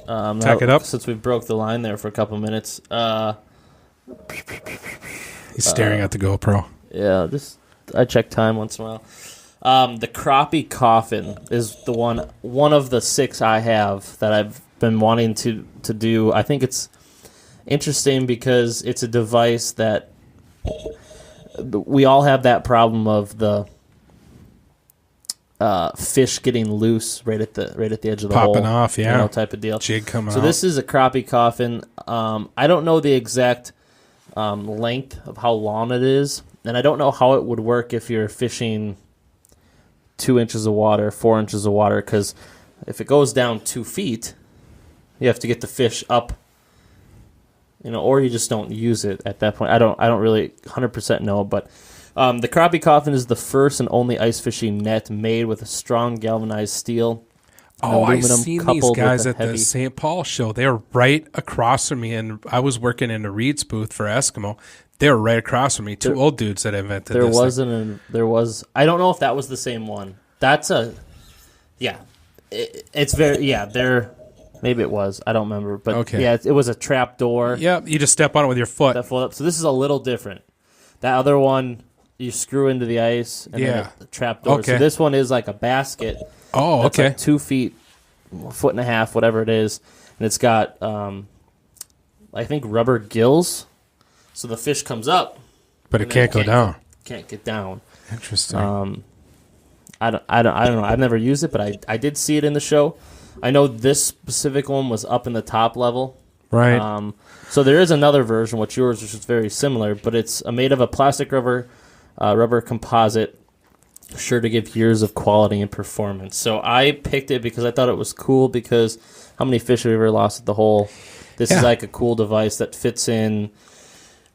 Tech it up. Since we broke the line there for a couple minutes. He's staring at the GoPro. Yeah, I check time once in a while. The crappie coffin is the one of the 6 I have that I've been wanting to do. I think it's interesting because it's a device that we all have that problem of the fish getting loose right at the edge of the hole, Popping off, yeah. type of deal. Jig coming So out. this is a crappie coffin. I don't know the exact length of how long it is, and I don't know how it would work if you're fishing 2 inches of water, 4 inches of water, because if it goes down 2 feet, you have to get the fish up, or you just don't use it at that point. I don't really 100% know, but the crappie coffin is the first and only ice fishing net made with a strong galvanized steel. Oh, I aluminum seen these coupled with guys a at the heavy- St. Paul show. They were right across from me, and I was working in the Reed's booth for Eskimo. They were right across from me. Two old dudes that invented There this. there was. I don't know if that was the same one. That's yeah. It's very There, maybe it was. I don't remember, but Okay. yeah, it was a trap door Yeah, you just step on it with your foot. that folded up. So this is a little different. That other one, you screw into the ice and then a trap door. Okay. So this one is like a basket. Oh, That's okay. like 2 feet, 1.5 feet, whatever it is, and it's got I think rubber gills, so the fish comes up, But it and then can't go down. Can't get down. Interesting. I don't know. I've never used it, but I did see it in the show. I know this specific one was up in the top level. right. So there is another version, which is very similar, but it's made of a plastic rubber composite, sure to give years of quality and performance. So I picked it because I thought it was cool because how many fish have you ever lost at the hole? This Yeah. is like a cool device that fits in.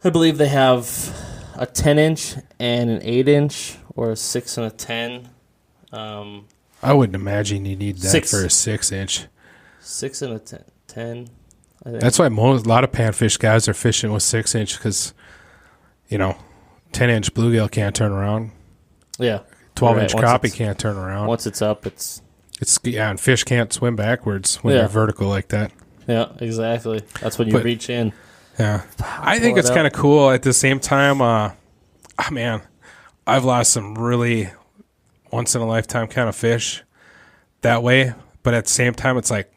I believe they have a 10-inch and an 8-inch or a 6 and a 10. I wouldn't imagine you need that 6. for a 6-inch. 6 and a 10. I think. That's why a lot of panfish guys are fishing with 6-inch because, 10-inch bluegill can't turn around. Yeah. 12-inch Right, once crappie it's- can't turn around. Once it's up, it's And fish can't swim backwards when Yeah. they're vertical like that. yeah, exactly. That's when you But- reach in. Yeah, I think Pull it's it kind of cool. At the same time, man, I've lost some really once in a lifetime kind of fish that way. But at the same time, it's like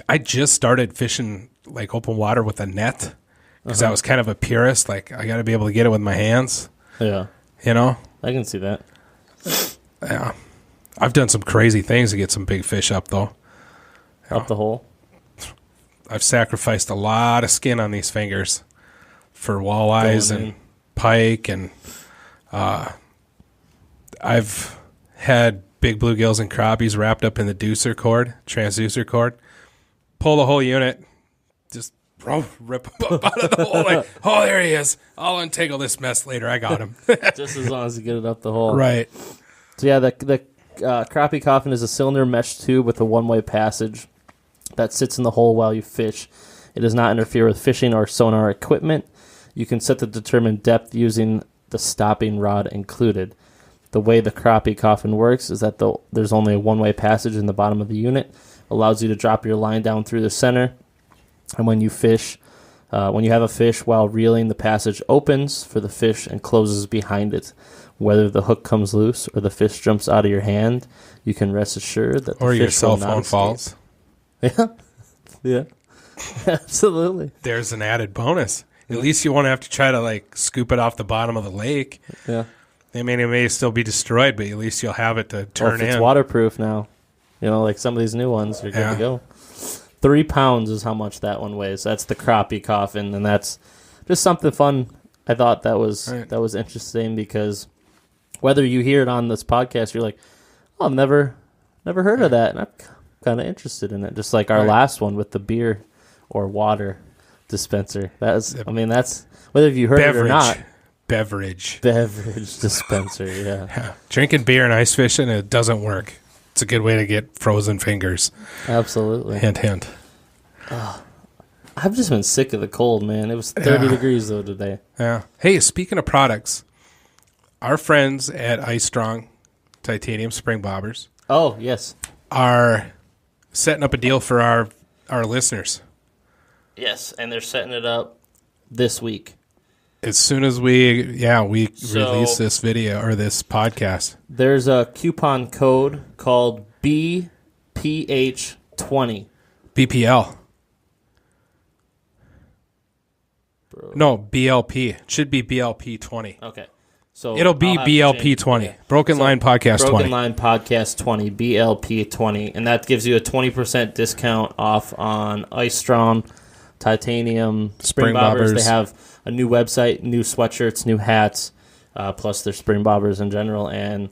I just started fishing like open water with a net because I was kind of a purist. Like I got to be able to get it with my hands. Yeah, I can see that. Yeah, I've done some crazy things to get some big fish up though. Up the hole. I've sacrificed a lot of skin on these fingers for walleyes Going and in. pike, and I've had big bluegills and crappies wrapped up in the transducer cord. Pull the whole unit, just rip them up out of the hole. Like, oh, there he is. I'll untangle this mess later. I got him. Just as long as you get it up the hole. Right. So yeah, the crappie coffin is a cylinder mesh tube with a one-way passage that sits in the hole while you fish. It does not interfere with fishing or sonar equipment. You can set the determined depth using the stopping rod included. The way the crappie coffin works is that there's only a one-way passage in the bottom of the unit. Allows you to drop your line down through the center. And when you fish, when you have a fish while reeling, the passage opens for the fish and closes behind it. Whether the hook comes loose or the fish jumps out of your hand, you can rest assured that the Or fish your will cell not phone escape. falls. Yeah, yeah, absolutely. There's an added bonus. At least you won't have to try to like scoop it off the bottom of the lake. Yeah. I mean, it may still be destroyed, but at least you'll have it to Well, turn if it's in. waterproof now, like some of these new ones, you're good Yeah. to go. 3 pounds is how much that one weighs. That's the crappie coffin, and that's just something fun. I thought that was Right. that was interesting because whether you hear it on this podcast, you're like, oh, I've never heard of that, and I'm kind of interested in it. Just like our Right. last one with the beer or water dispenser. That's whether you heard it or not. Beverage. Beverage dispenser, yeah. Yeah. Drinking beer and ice fishing, it doesn't work. It's a good way to get frozen fingers. Absolutely. Hint, hint. I've just been sick of the cold, man. It was 30 Yeah. degrees though today. Yeah. Hey, speaking of products, our friends at Ice Strong Titanium Spring Bobbers Oh, yes. are setting up a deal for our listeners. Yes, and they're setting it up this week. As soon as we So- release this video or this podcast. There's a coupon code called BPH20. BPL. No, BLP. It should be BLP 20. Okay. So It'll be I'll have to BLP change- 20. okay. Broken Line Podcast Broken 20. Line Podcast 20, BLP 20. And that gives you a 20% discount off on Ice Strong Titanium Spring Spring Bobbers. Bobbers. They have a new website, new sweatshirts, new hats, plus their Spring Bobbers in general. And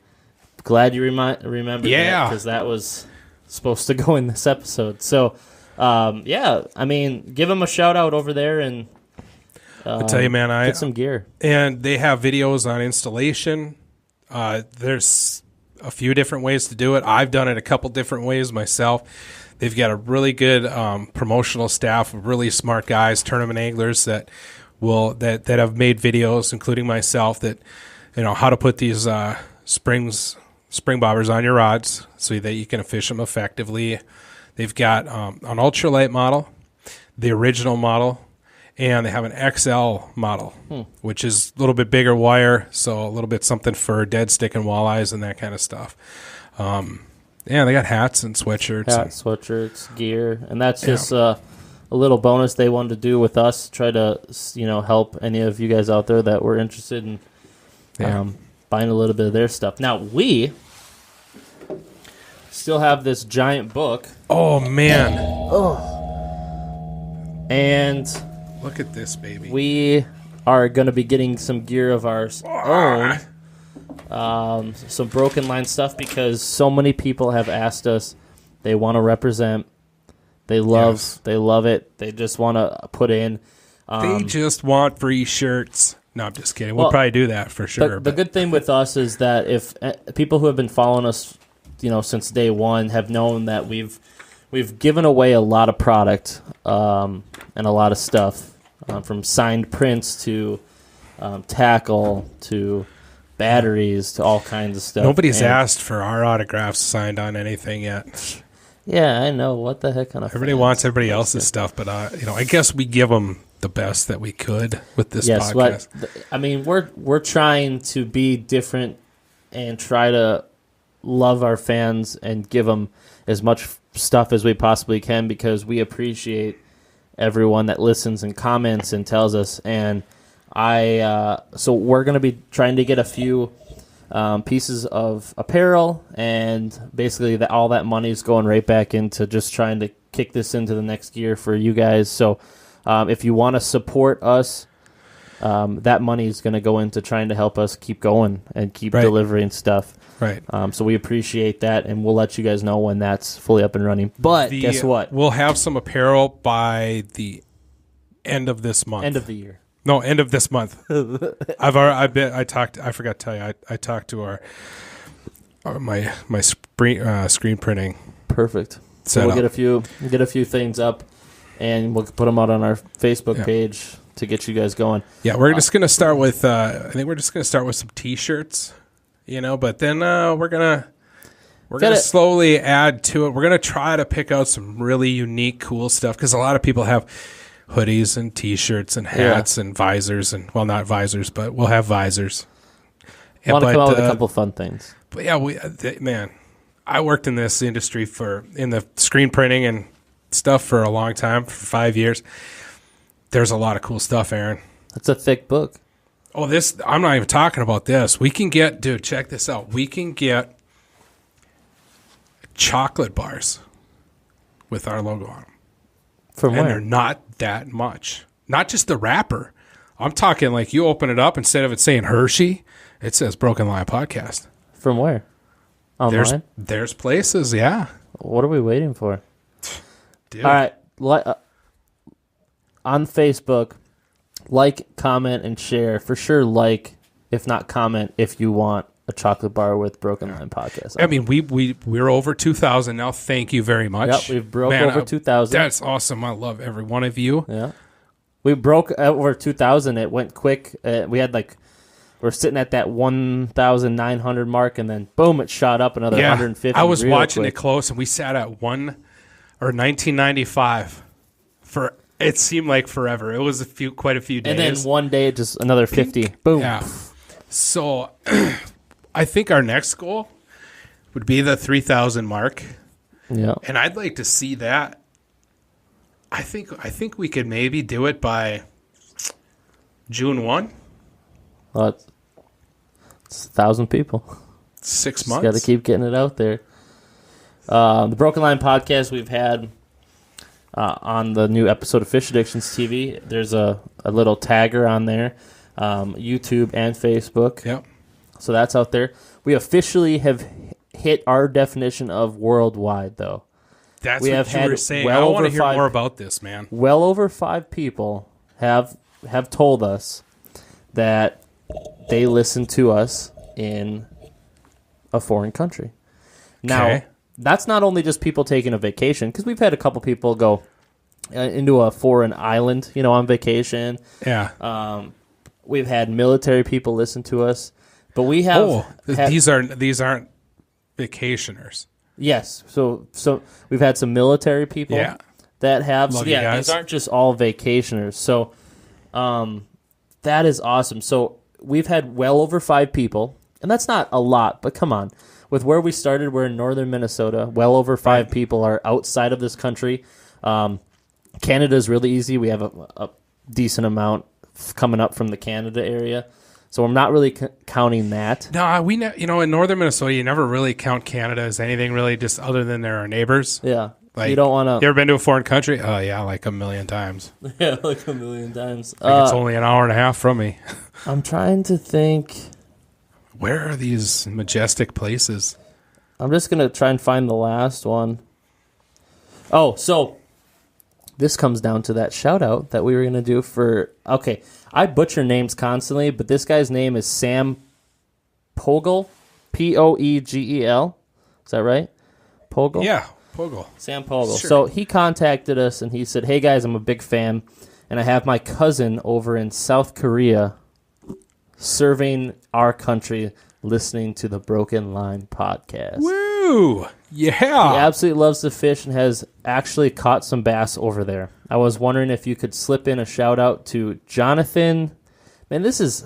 glad you remembered Yeah. because that was supposed to go in this episode. So, I mean, give them a shout out over there and I tell you, man, get some gear. and they have videos on installation. There's a few different ways to do it. I've done it a couple different ways myself. They've got a really good promotional staff of really smart guys, tournament anglers that have made videos, including myself, that how to put these spring bobbers on your rods so that you can fish them effectively. They've got an ultralight model, the original model, and they have an XL model, which is a little bit bigger wire, so a little bit something for dead stick and walleyes and that kind of stuff. They got hats and sweatshirts. Hats, sweatshirts, gear, and that's just a little bonus they wanted to do with us. Try to help any of you guys out there that were interested in buying a little bit of their stuff. Now we still have this giant book, Oh, man. and Look at this, baby. we are going to be getting some gear of our own. Some Broken Line stuff because so many people have asked us. They want to represent. They love it. They just want to put in. They just want free shirts. No, I'm just kidding. We'll Well, probably do that for sure. The good thing with us is that if people who have been following us, since day one, have known that we've given away a lot of product and a lot of stuff, from signed prints to tackle to batteries to all kinds of stuff. Nobody's And- asked for our autographs signed on anything yet. Yeah, I know. What the heck kind of Everybody wants everybody else's stuff, but I guess we give them the best that we could with this Yes, podcast. I mean, we're trying to be different and try to love our fans and give them as much stuff as we possibly can because we appreciate everyone that listens and comments and tells us. And so we're going to be trying to get a few pieces of apparel, and basically all that money is going right back into just trying to kick this into the next year for you guys. So if you want to support us, that money is going to go into trying to help us keep going and keep Right. delivering stuff. Right. So we appreciate that, and we'll let you guys know when that's fully up and running. But guess what? We'll have some apparel by the end of this month. End of the year. No, end of this month. I forgot to tell you. I talked to my screen printing. Perfect. So Set we'll up. get a few things up and we'll put them out on our Facebook Yeah. page to get you guys going. Yeah, we're just gonna start with. I think we're just gonna start with some T-shirts, but then we're gonna slowly add to it. We're gonna try to pick out some really unique, cool stuff because a lot of people have hoodies and T-shirts and hats and visors and not visors, but we'll have visors. I want to come out with a couple fun things. But yeah, man, I worked in this industry in the screen printing and stuff for a long time, for 5 years. There's a lot of cool stuff, Aaron. It's a thick book. Oh, I'm not even talking about this. We can get, dude, check this out. We can get chocolate bars with our logo on them. From And where? they're not that much. Not just the wrapper. I'm talking like you open it up, instead of it saying Hershey, it says Broken Line Podcast. From where? Online? There's places, yeah. What are we waiting for? Dude. All right. On Facebook, comment, and share. For sure, if not comment, if you want a chocolate bar with Broken Line Podcast. I mean, we're over 2,000 now. Thank you very much. Yep, we've broke over 2,000. That's awesome. I love every one of you. Yeah. We broke over 2,000. It went quick. We had we're sitting at that 1,900 mark, and then boom, it shot up another 150. I was watching quick. it close, and we sat at 1995 for. It seemed like forever. It was quite a few days. And then one day, just another 50. Boom. Yeah. So, I think our next goal would be the 3,000 mark. Yeah. And I'd like to see that. I think we could maybe do it by June 1. Well, it's 1,000 people. 6 months. Got to keep getting it out there. The Broken Line Podcast we've had on the new episode of Fish Addictions TV. There's a little tagger on there, YouTube and Facebook. Yep. So that's out there. We officially have hit our definition of worldwide, though. That's we what have you had were saying. well I want to over hear 5 more about this, man. Well over 5 people have told us that they listen to us in a foreign country. Now, Okay. that's not only just people taking a vacation, because we've had a couple people go into a foreign island, on vacation. Yeah. We've had military people listen to us, but we have these aren't vacationers. yes. So we've had some military people Yeah. that have. Love So you yeah, guys. these aren't just all vacationers. So that is awesome. So we've had well over 5 people, and that's not a lot, but come on. With where we started, we're in northern Minnesota. Well over 5 people are outside of this country. Canada is really easy. We have a decent amount coming up from the Canada area. So I'm not really counting that. No, in northern Minnesota, you never really count Canada as anything really, just other than they're our neighbors. Yeah. Like, you don't want You to. ever been to a foreign country? Oh yeah, like a million times. Yeah, like a million times. It's only an hour and a half from me. I'm trying to think. Where are these majestic places? I'm just going to try and find the last one. Oh, so this comes down to that shout out that we were going to do for. Okay, I butcher names constantly, but this guy's name is Sam Pogel. Poegel. Is that right? Pogel? Yeah, Pogel. Sam Pogel. Sure. So he contacted us and he said, "Hey guys, I'm a big fan, and I have my cousin over in South Korea serving our country, listening to the Broken Line podcast. Woo! He Yeah. absolutely loves to fish and has actually caught some bass over there. I was wondering if you could slip in a shout out to Jonathan. Man, this is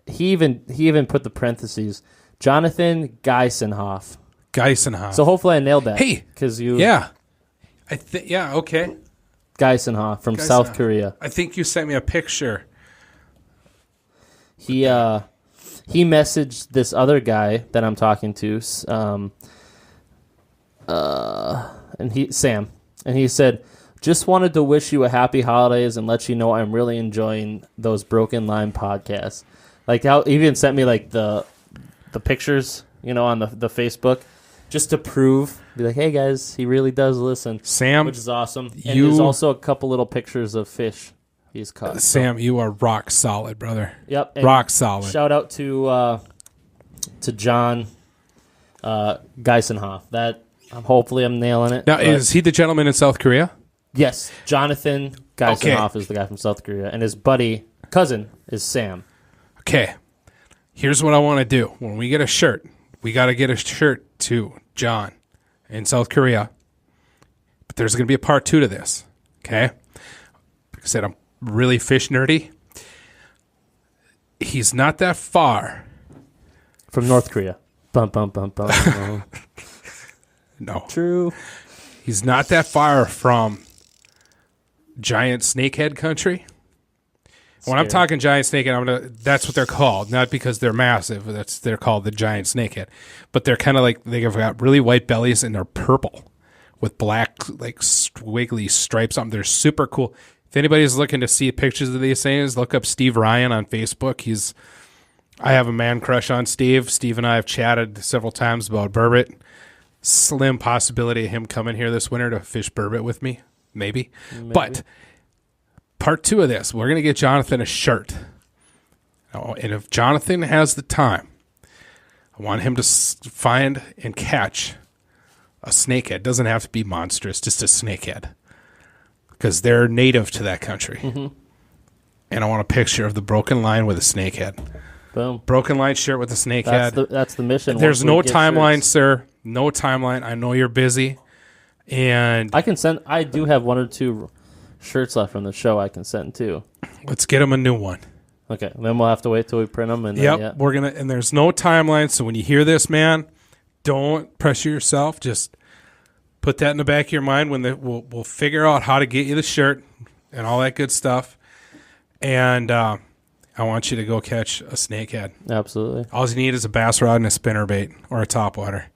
he even put the parentheses. Jonathan Geisenhoff. Geisenhoff. So hopefully I nailed that. Hey, because you yeah. Okay. Geisenhoff from South Korea. I think you sent me a picture. He messaged this other guy that I'm talking to, Sam, and he said, "Just wanted to wish you a happy holidays and let you know I'm really enjoying those Broken Line podcasts." Like how he even sent me like the pictures, on the Facebook, just to prove, be like, "Hey guys, he really does listen." Sam, which is awesome. And there's also a couple little pictures of fish he's caught. Sam, you are rock solid, brother. Yep, and rock solid. Shout out to John Geisenhoff. That hopefully I'm nailing it. Now, but is he the gentleman in South Korea? Yes, Jonathan Geisenhoff is the guy from South Korea, and his cousin is Sam. Okay, here's what I want to do. When we get a shirt, we got to get a shirt to John in South Korea. But there's going to be a part 2 to this, okay? Like I said, I'm really fish nerdy. He's not that far. From North Korea. Bum, bum, bum, bum, bum. No. True. He's not that far from giant snakehead country. When I'm talking giant snakehead, that's what they're called. Not because they're massive. They're called the giant snakehead. But they're kind of like, they've got really white bellies and they're purple with black, like, wiggly stripes on them. They're super cool. If anybody's looking to see pictures of these things, look up Steve Ryan on Facebook. I have a man crush on Steve. Steve and I have chatted several times about burbot. Slim possibility of him coming here this winter to fish burbot with me. Maybe. But part 2 of this, we're going to get Jonathan a shirt. And if Jonathan has the time, I want him to find and catch a snakehead. Doesn't have to be monstrous, just a snakehead. Because they're native to that country. Mm-hmm. And I want a picture of the broken line with a snakehead. Boom. Broken line shirt with a snakehead. That's the mission. There's no timeline, sir. No timeline. I know you're busy. And I do have 1 or 2 shirts left from the show I can send too. Let's get him a new one. Okay. Then we'll have to wait till we print them. And we're going to, and there's no timeline. So when you hear this, man, don't pressure yourself. Just put that in the back of your mind when we'll figure out how to get you the shirt and all that good stuff. And I want you to go catch a snakehead. Absolutely. All you need is a bass rod and a spinnerbait or a topwater.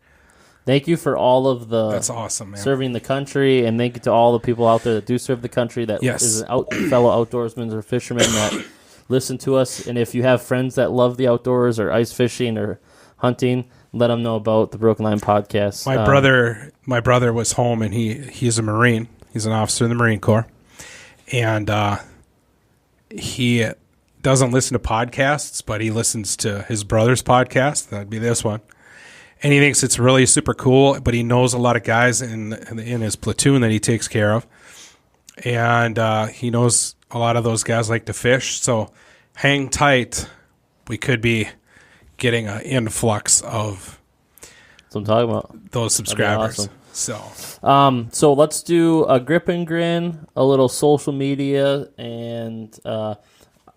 Thank you for all of the That's awesome, man. Serving the country, and thank you to all the people out there that do serve the country, that is fellow outdoorsmen or fishermen that listen to us. And if you have friends that love the outdoors or ice fishing or hunting, let them know about the Broken Line podcast. My brother was home, and he's a Marine. He's an officer in the Marine Corps, and he doesn't listen to podcasts, but he listens to his brother's podcast. That'd be this one. And he thinks it's really super cool, but he knows a lot of guys in his platoon that he takes care of. And he knows a lot of those guys like to fish. So hang tight. We could be getting an influx of That's what I'm talking about. Those subscribers. Awesome. So let's do a grip and grin, a little social media, and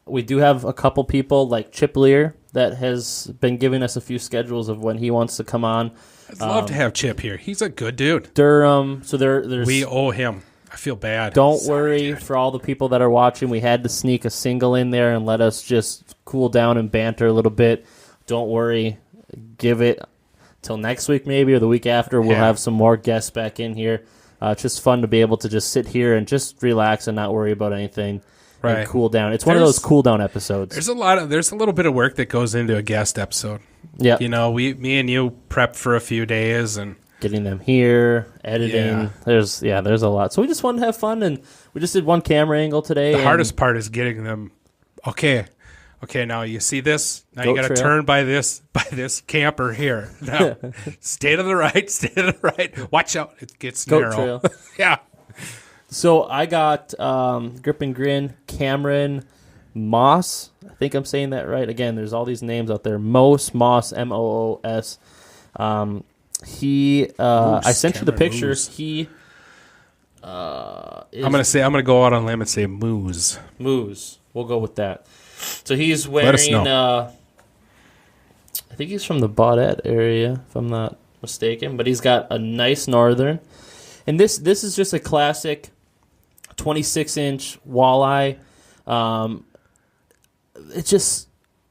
we do have a couple people like Chip Lear that has been giving us a few schedules of when he wants to come on. I'd love to have Chip here. He's a good dude. Durham. So there's. We owe him. I feel bad. Don't worry for all the people that are watching. We had to sneak a single in there and let us just cool down and banter a little bit. Don't worry. Give it till next week maybe or the week after. We'll have some more guests back in here. It's just fun to be able to just sit here and just relax and not worry about anything. Right. And cool down. It's one of those cool down episodes. There's a little bit of work that goes into a guest episode. Yeah. You know, me and you prep for a few days and getting them here, editing. There's a lot. So we just wanted to have fun, and we just did one camera angle today. The hardest part is getting them. Okay, now you see this. Now you got to turn by this camper here. Now, stay to the right. Watch out, it gets Goat narrow. Trail. Yeah. So I got Grip and Grin, Cameron Moss. I think I'm saying that right. Again, there's all these names out there. Moss, Moos. I sent you the picture. Moose. He I'm gonna go out on a limb and say Moose. Moose. We'll go with that. So he's wearing. Let us know. I think he's from the Baudette area, if I'm not mistaken. But he's got a nice northern, and this is just a classic 26-inch walleye.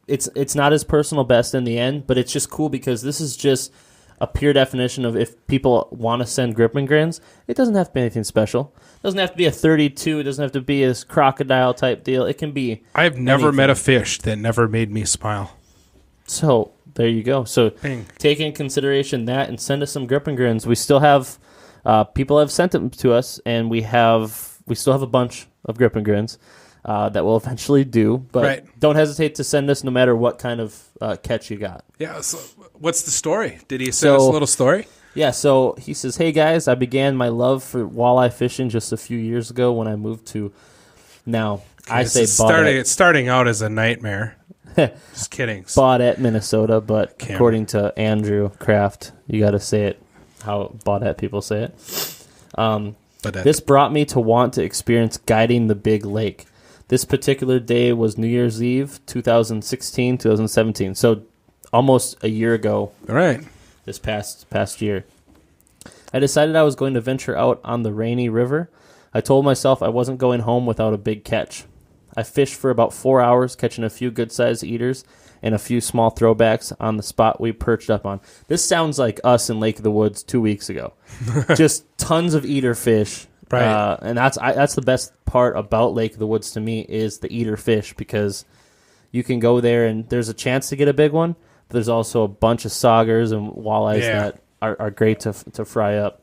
It's not his personal best in the end, but it's just cool because this is just a pure definition of if people want to send grip and grins, it doesn't have to be anything special. It doesn't have to be a 32. It doesn't have to be a crocodile type deal. It can be I've never met a fish that never made me smile. So there you go. So take in consideration that and send us some grip and grins. We still have people have sent them to us, and we still have a bunch of grip and grins that we'll eventually do. But don't hesitate to send us no matter what kind of catch you got. Yeah. So what's the story? Did he send us a little story? Yeah, so he says, "Hey guys, I began my love for walleye fishing just a few years ago when I moved to." Now, I say it's starting out as a nightmare. Just kidding. Baudette, Minnesota, but Cameron. according to Andrew Kraft, you got to say it how Baudette people say it. This brought me to want to experience guiding the big lake. This particular day was New Year's Eve, 2016, 2017. So almost a year ago. All right. This past year. I decided I was going to venture out on the Rainy River. I told myself I wasn't going home without a big catch. I fished for about 4 hours, catching a few good-sized eaters and a few small throwbacks on the spot we perched up on. This sounds like us in Lake of the Woods 2 weeks ago. Just tons of eater fish. Right. And that's the best part about Lake of the Woods to me is the eater fish, because you can go there and there's a chance to get a big one, but there's also a bunch of saugers and walleyes that are great to fry up.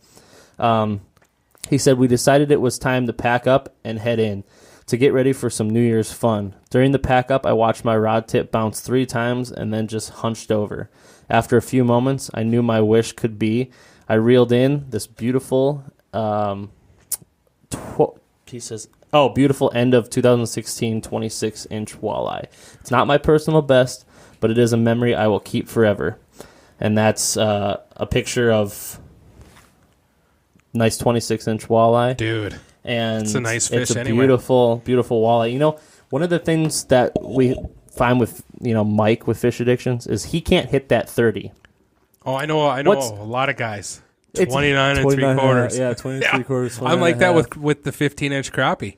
He said, we decided it was time to pack up and head in to get ready for some New Year's fun. During the pack up, I watched my rod tip bounce 3 times and then just hunched over. After a few moments, I knew my wish could be. I reeled in this beautiful, beautiful end of 2016 26-inch walleye. It's not my personal best, but it is a memory I will keep forever. And that's a picture of nice 26-inch walleye. Dude. And it's a nice fish it's a anyway. beautiful, beautiful walleye. You know, one of the things that we find with, Mike with Fish Addictions is he can't hit that 30. Oh, I know a lot of guys. 29 and 3 quarters. Yeah, 20 and 3 quarters. I'm like that with the 15-inch crappie.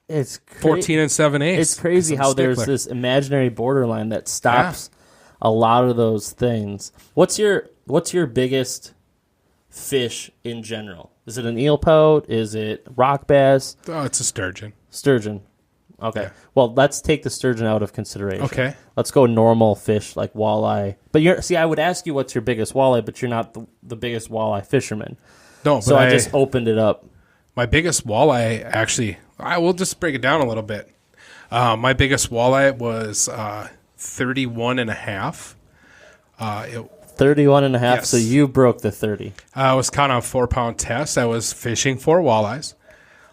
It's 14 and 7/8. It's crazy how there's this imaginary borderline that stops a lot of those things. What's your biggest fish in general? Is it an eel pout? Is it rock bass? Oh, it's a sturgeon. Sturgeon. Okay. Yeah. Well, let's take the sturgeon out of consideration. Okay. Let's go normal fish like walleye. But I would ask you what's your biggest walleye, but you're not the biggest walleye fisherman. No, but so I just opened it up. My biggest walleye, actually, I will just break it down a little bit. My biggest walleye was 31 and a half. 31 and a half, Yes. so you broke the 30. It was kind of a 4-pound test. I was fishing for walleyes.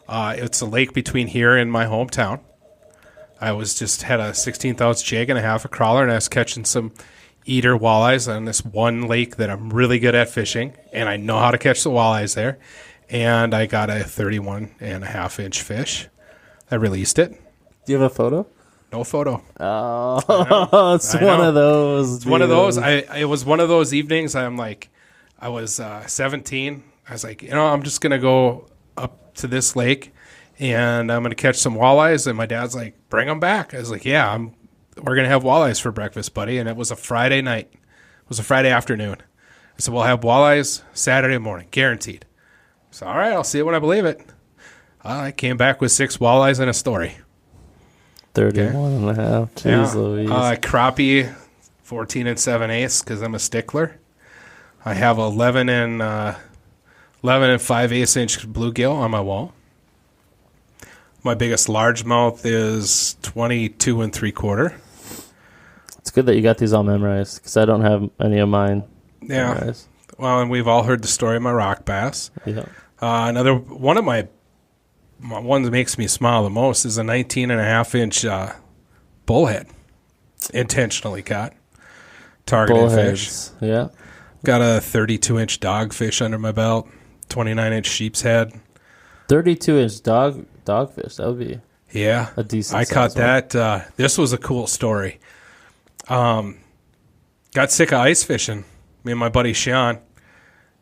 It's a lake between here and my hometown. I had a 16th-ounce jig and a half a crawler, and I was catching some eater walleyes on this one lake that I'm really good at fishing, and I know how to catch the walleyes there. And I got a 31 and a half inch fish. I released it. Do you have a photo? No photo. Oh, it's one of those. It's one of those. It was one of those evenings. I was 17. I was like, I'm just gonna go up to this lake, and I'm gonna catch some walleyes. And my dad's like, bring them back. I was like, yeah, we're gonna have walleyes for breakfast, buddy. And it was a Friday night. It was a Friday afternoon. I said, we'll have walleyes Saturday morning, guaranteed. So all right, I'll see it when I believe it. I came back with 6 walleyes and a story. 31 and a half. Jeez Louise. Crappie, 14 and 7/8 because I'm a stickler. I have 11 and 5/8 inch bluegill on my wall. My biggest largemouth is 22 and 3/4. It's good that you got these all memorized because I don't have any of mine memorized. Well, and we've all heard the story of my rock bass. Yeah. Another one of my one that makes me smile the most is a 19 and a half inch bullhead, intentionally caught, targeted fish. Yeah. Got a 32 inch dogfish under my belt, 29 inch sheep's head. 32-inch dogfish. That would be a decent. I caught size that. This was a cool story. Got sick of ice fishing. Me and my buddy Sean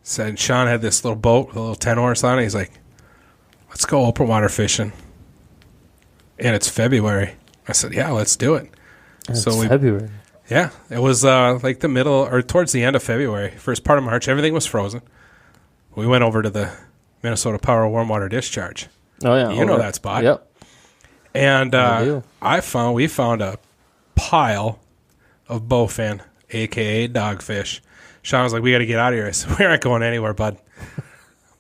Sean had this little boat with a little 10 horse on it. He's like, let's go open water fishing. And it's February. I said, yeah, let's do it. It's February. Yeah, it was like the middle or towards the end of February. First part of March, everything was frozen. We went over to the Minnesota Power warm water discharge. Oh yeah, you know that spot. Yep. And we found a pile of bowfin, aka dogfish. Sean was like, we got to get out of here. I said, we aren't going anywhere, bud.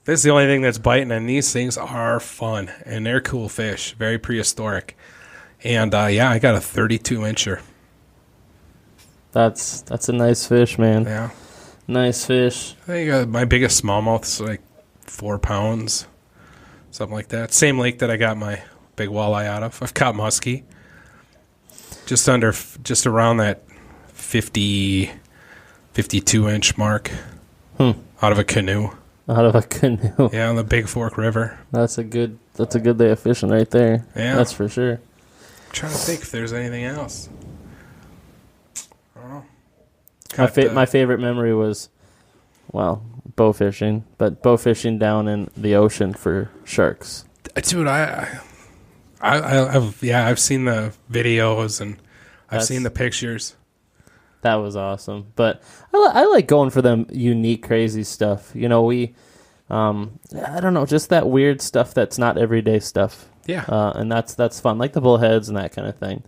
This is the only thing that's biting, and these things are fun, and they're cool fish, very prehistoric. And, I got a 32-incher. That's a nice fish, man. Yeah. Nice fish. I think my biggest smallmouth's like 4 pounds, something like that. Same lake that I got my big walleye out of. I've caught muskie. Just around that 50, 52-inch mark out of a canoe. Out of a canoe. Yeah, on the Big Fork River. That's a good day of fishing right there. Yeah. That's for sure. I'm trying to think if there's anything else. I don't know. My favorite memory was, well, bow fishing, but bow fishing down in the ocean for sharks. Dude, I've seen the videos and I've seen the pictures. That was awesome. But I like going for them unique, crazy stuff. You know, I don't know, just that weird stuff that's not everyday stuff. Yeah. And that's fun, like the bullheads and that kind of thing.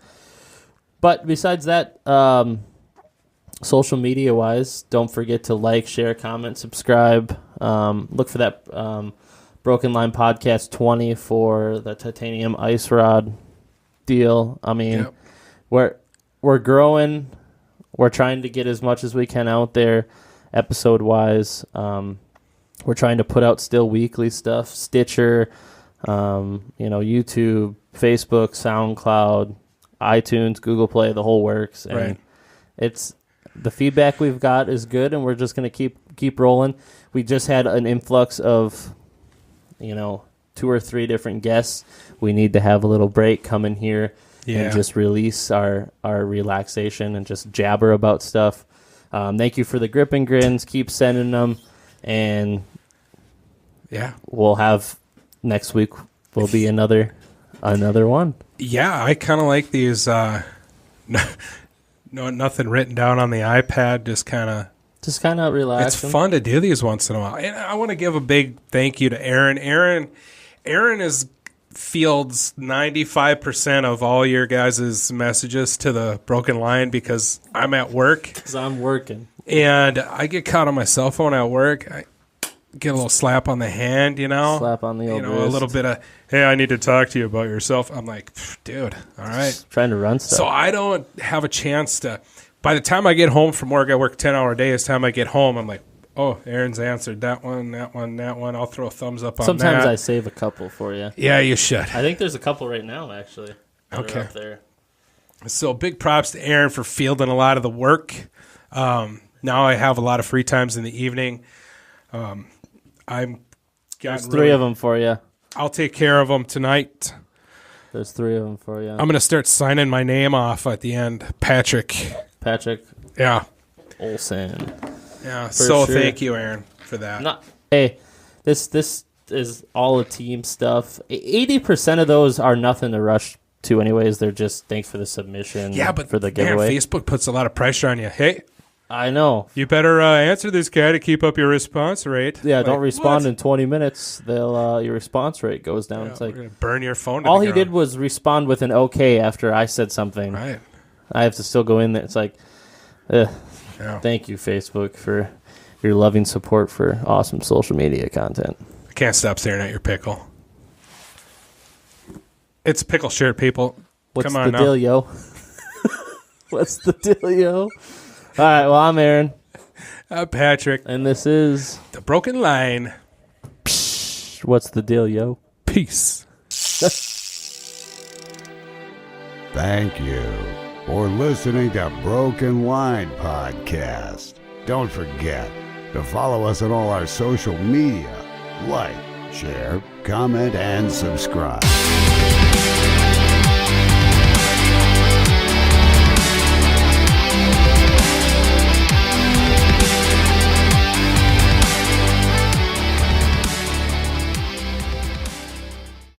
But besides that, social media-wise, don't forget to like, share, comment, subscribe. Look for that Broken Line Podcast 20 for the titanium ice rod deal. I mean, we're growing. We're trying to get as much as we can out there episode-wise. We're trying to put out still weekly stuff, Stitcher, YouTube, Facebook, SoundCloud, iTunes, Google Play, the whole works. And right. It's the feedback we've got is good, and we're just going to keep rolling. We just had an influx of, 2 or 3 different guests. We need to have a little break, come in here and just release our relaxation and just jabber about stuff. Thank you for the grip and grins. Keep sending them, and we'll have next week will be another one. Yeah, I kind of like these. Nothing written down on the iPad. Just kind of relax. It's fun to do these once in a while. And I want to give a big thank you to Aaron. Aaron fields 95% of all your guys' messages to the Broken Line because I'm at work. Because I'm working. And I get caught on my cell phone at work. I get a little slap on the hand, Slap on the old wrist. A little bit of, hey, I need to talk to you about yourself. I'm like, dude, all right. Just trying to run stuff. So I don't have a chance to, by the time I get home from work, I work 10-hour days. Time I get home, I'm like, oh, Aaron's answered that one. I'll throw a thumbs up on that. Sometimes I save a couple for you. Yeah, you should. I think there's a couple right now, actually. Okay. Up there. So big props to Aaron for fielding a lot of the work. Now I have a lot of free times in the evening. There's 3 of them for you. I'll take care of them tonight. There's 3 of them for you. I'm going to start signing my name off at the end. Patrick. Yeah. Olsen. Yeah. So sure. Thank you, Aaron, for that. Hey, this is all a team stuff. 80% of those are nothing to rush to anyways. They're just thanks for the submission. Yeah, but for the giveaway. Man, Facebook puts a lot of pressure on you. Hey, I know. You better answer this guy to keep up your response rate. Yeah, don't respond in 20 minutes. They'll your response rate goes down. Yeah, it's like burn your phone. All he did was respond with an okay after I said something. Right. I have to still go in there. It's like, thank you, Facebook, for your loving support for awesome social media content. I can't stop staring at your pickle. It's a pickle shirt, people. What's Come on the deal, yo? What's the deal, yo? All right, well, I'm Aaron. Patrick. And this is The Broken Line. What's the deal, yo? Peace. Thank you for listening to Broken Line Podcast. Don't forget to follow us on all our social media. Like, share, comment, and subscribe.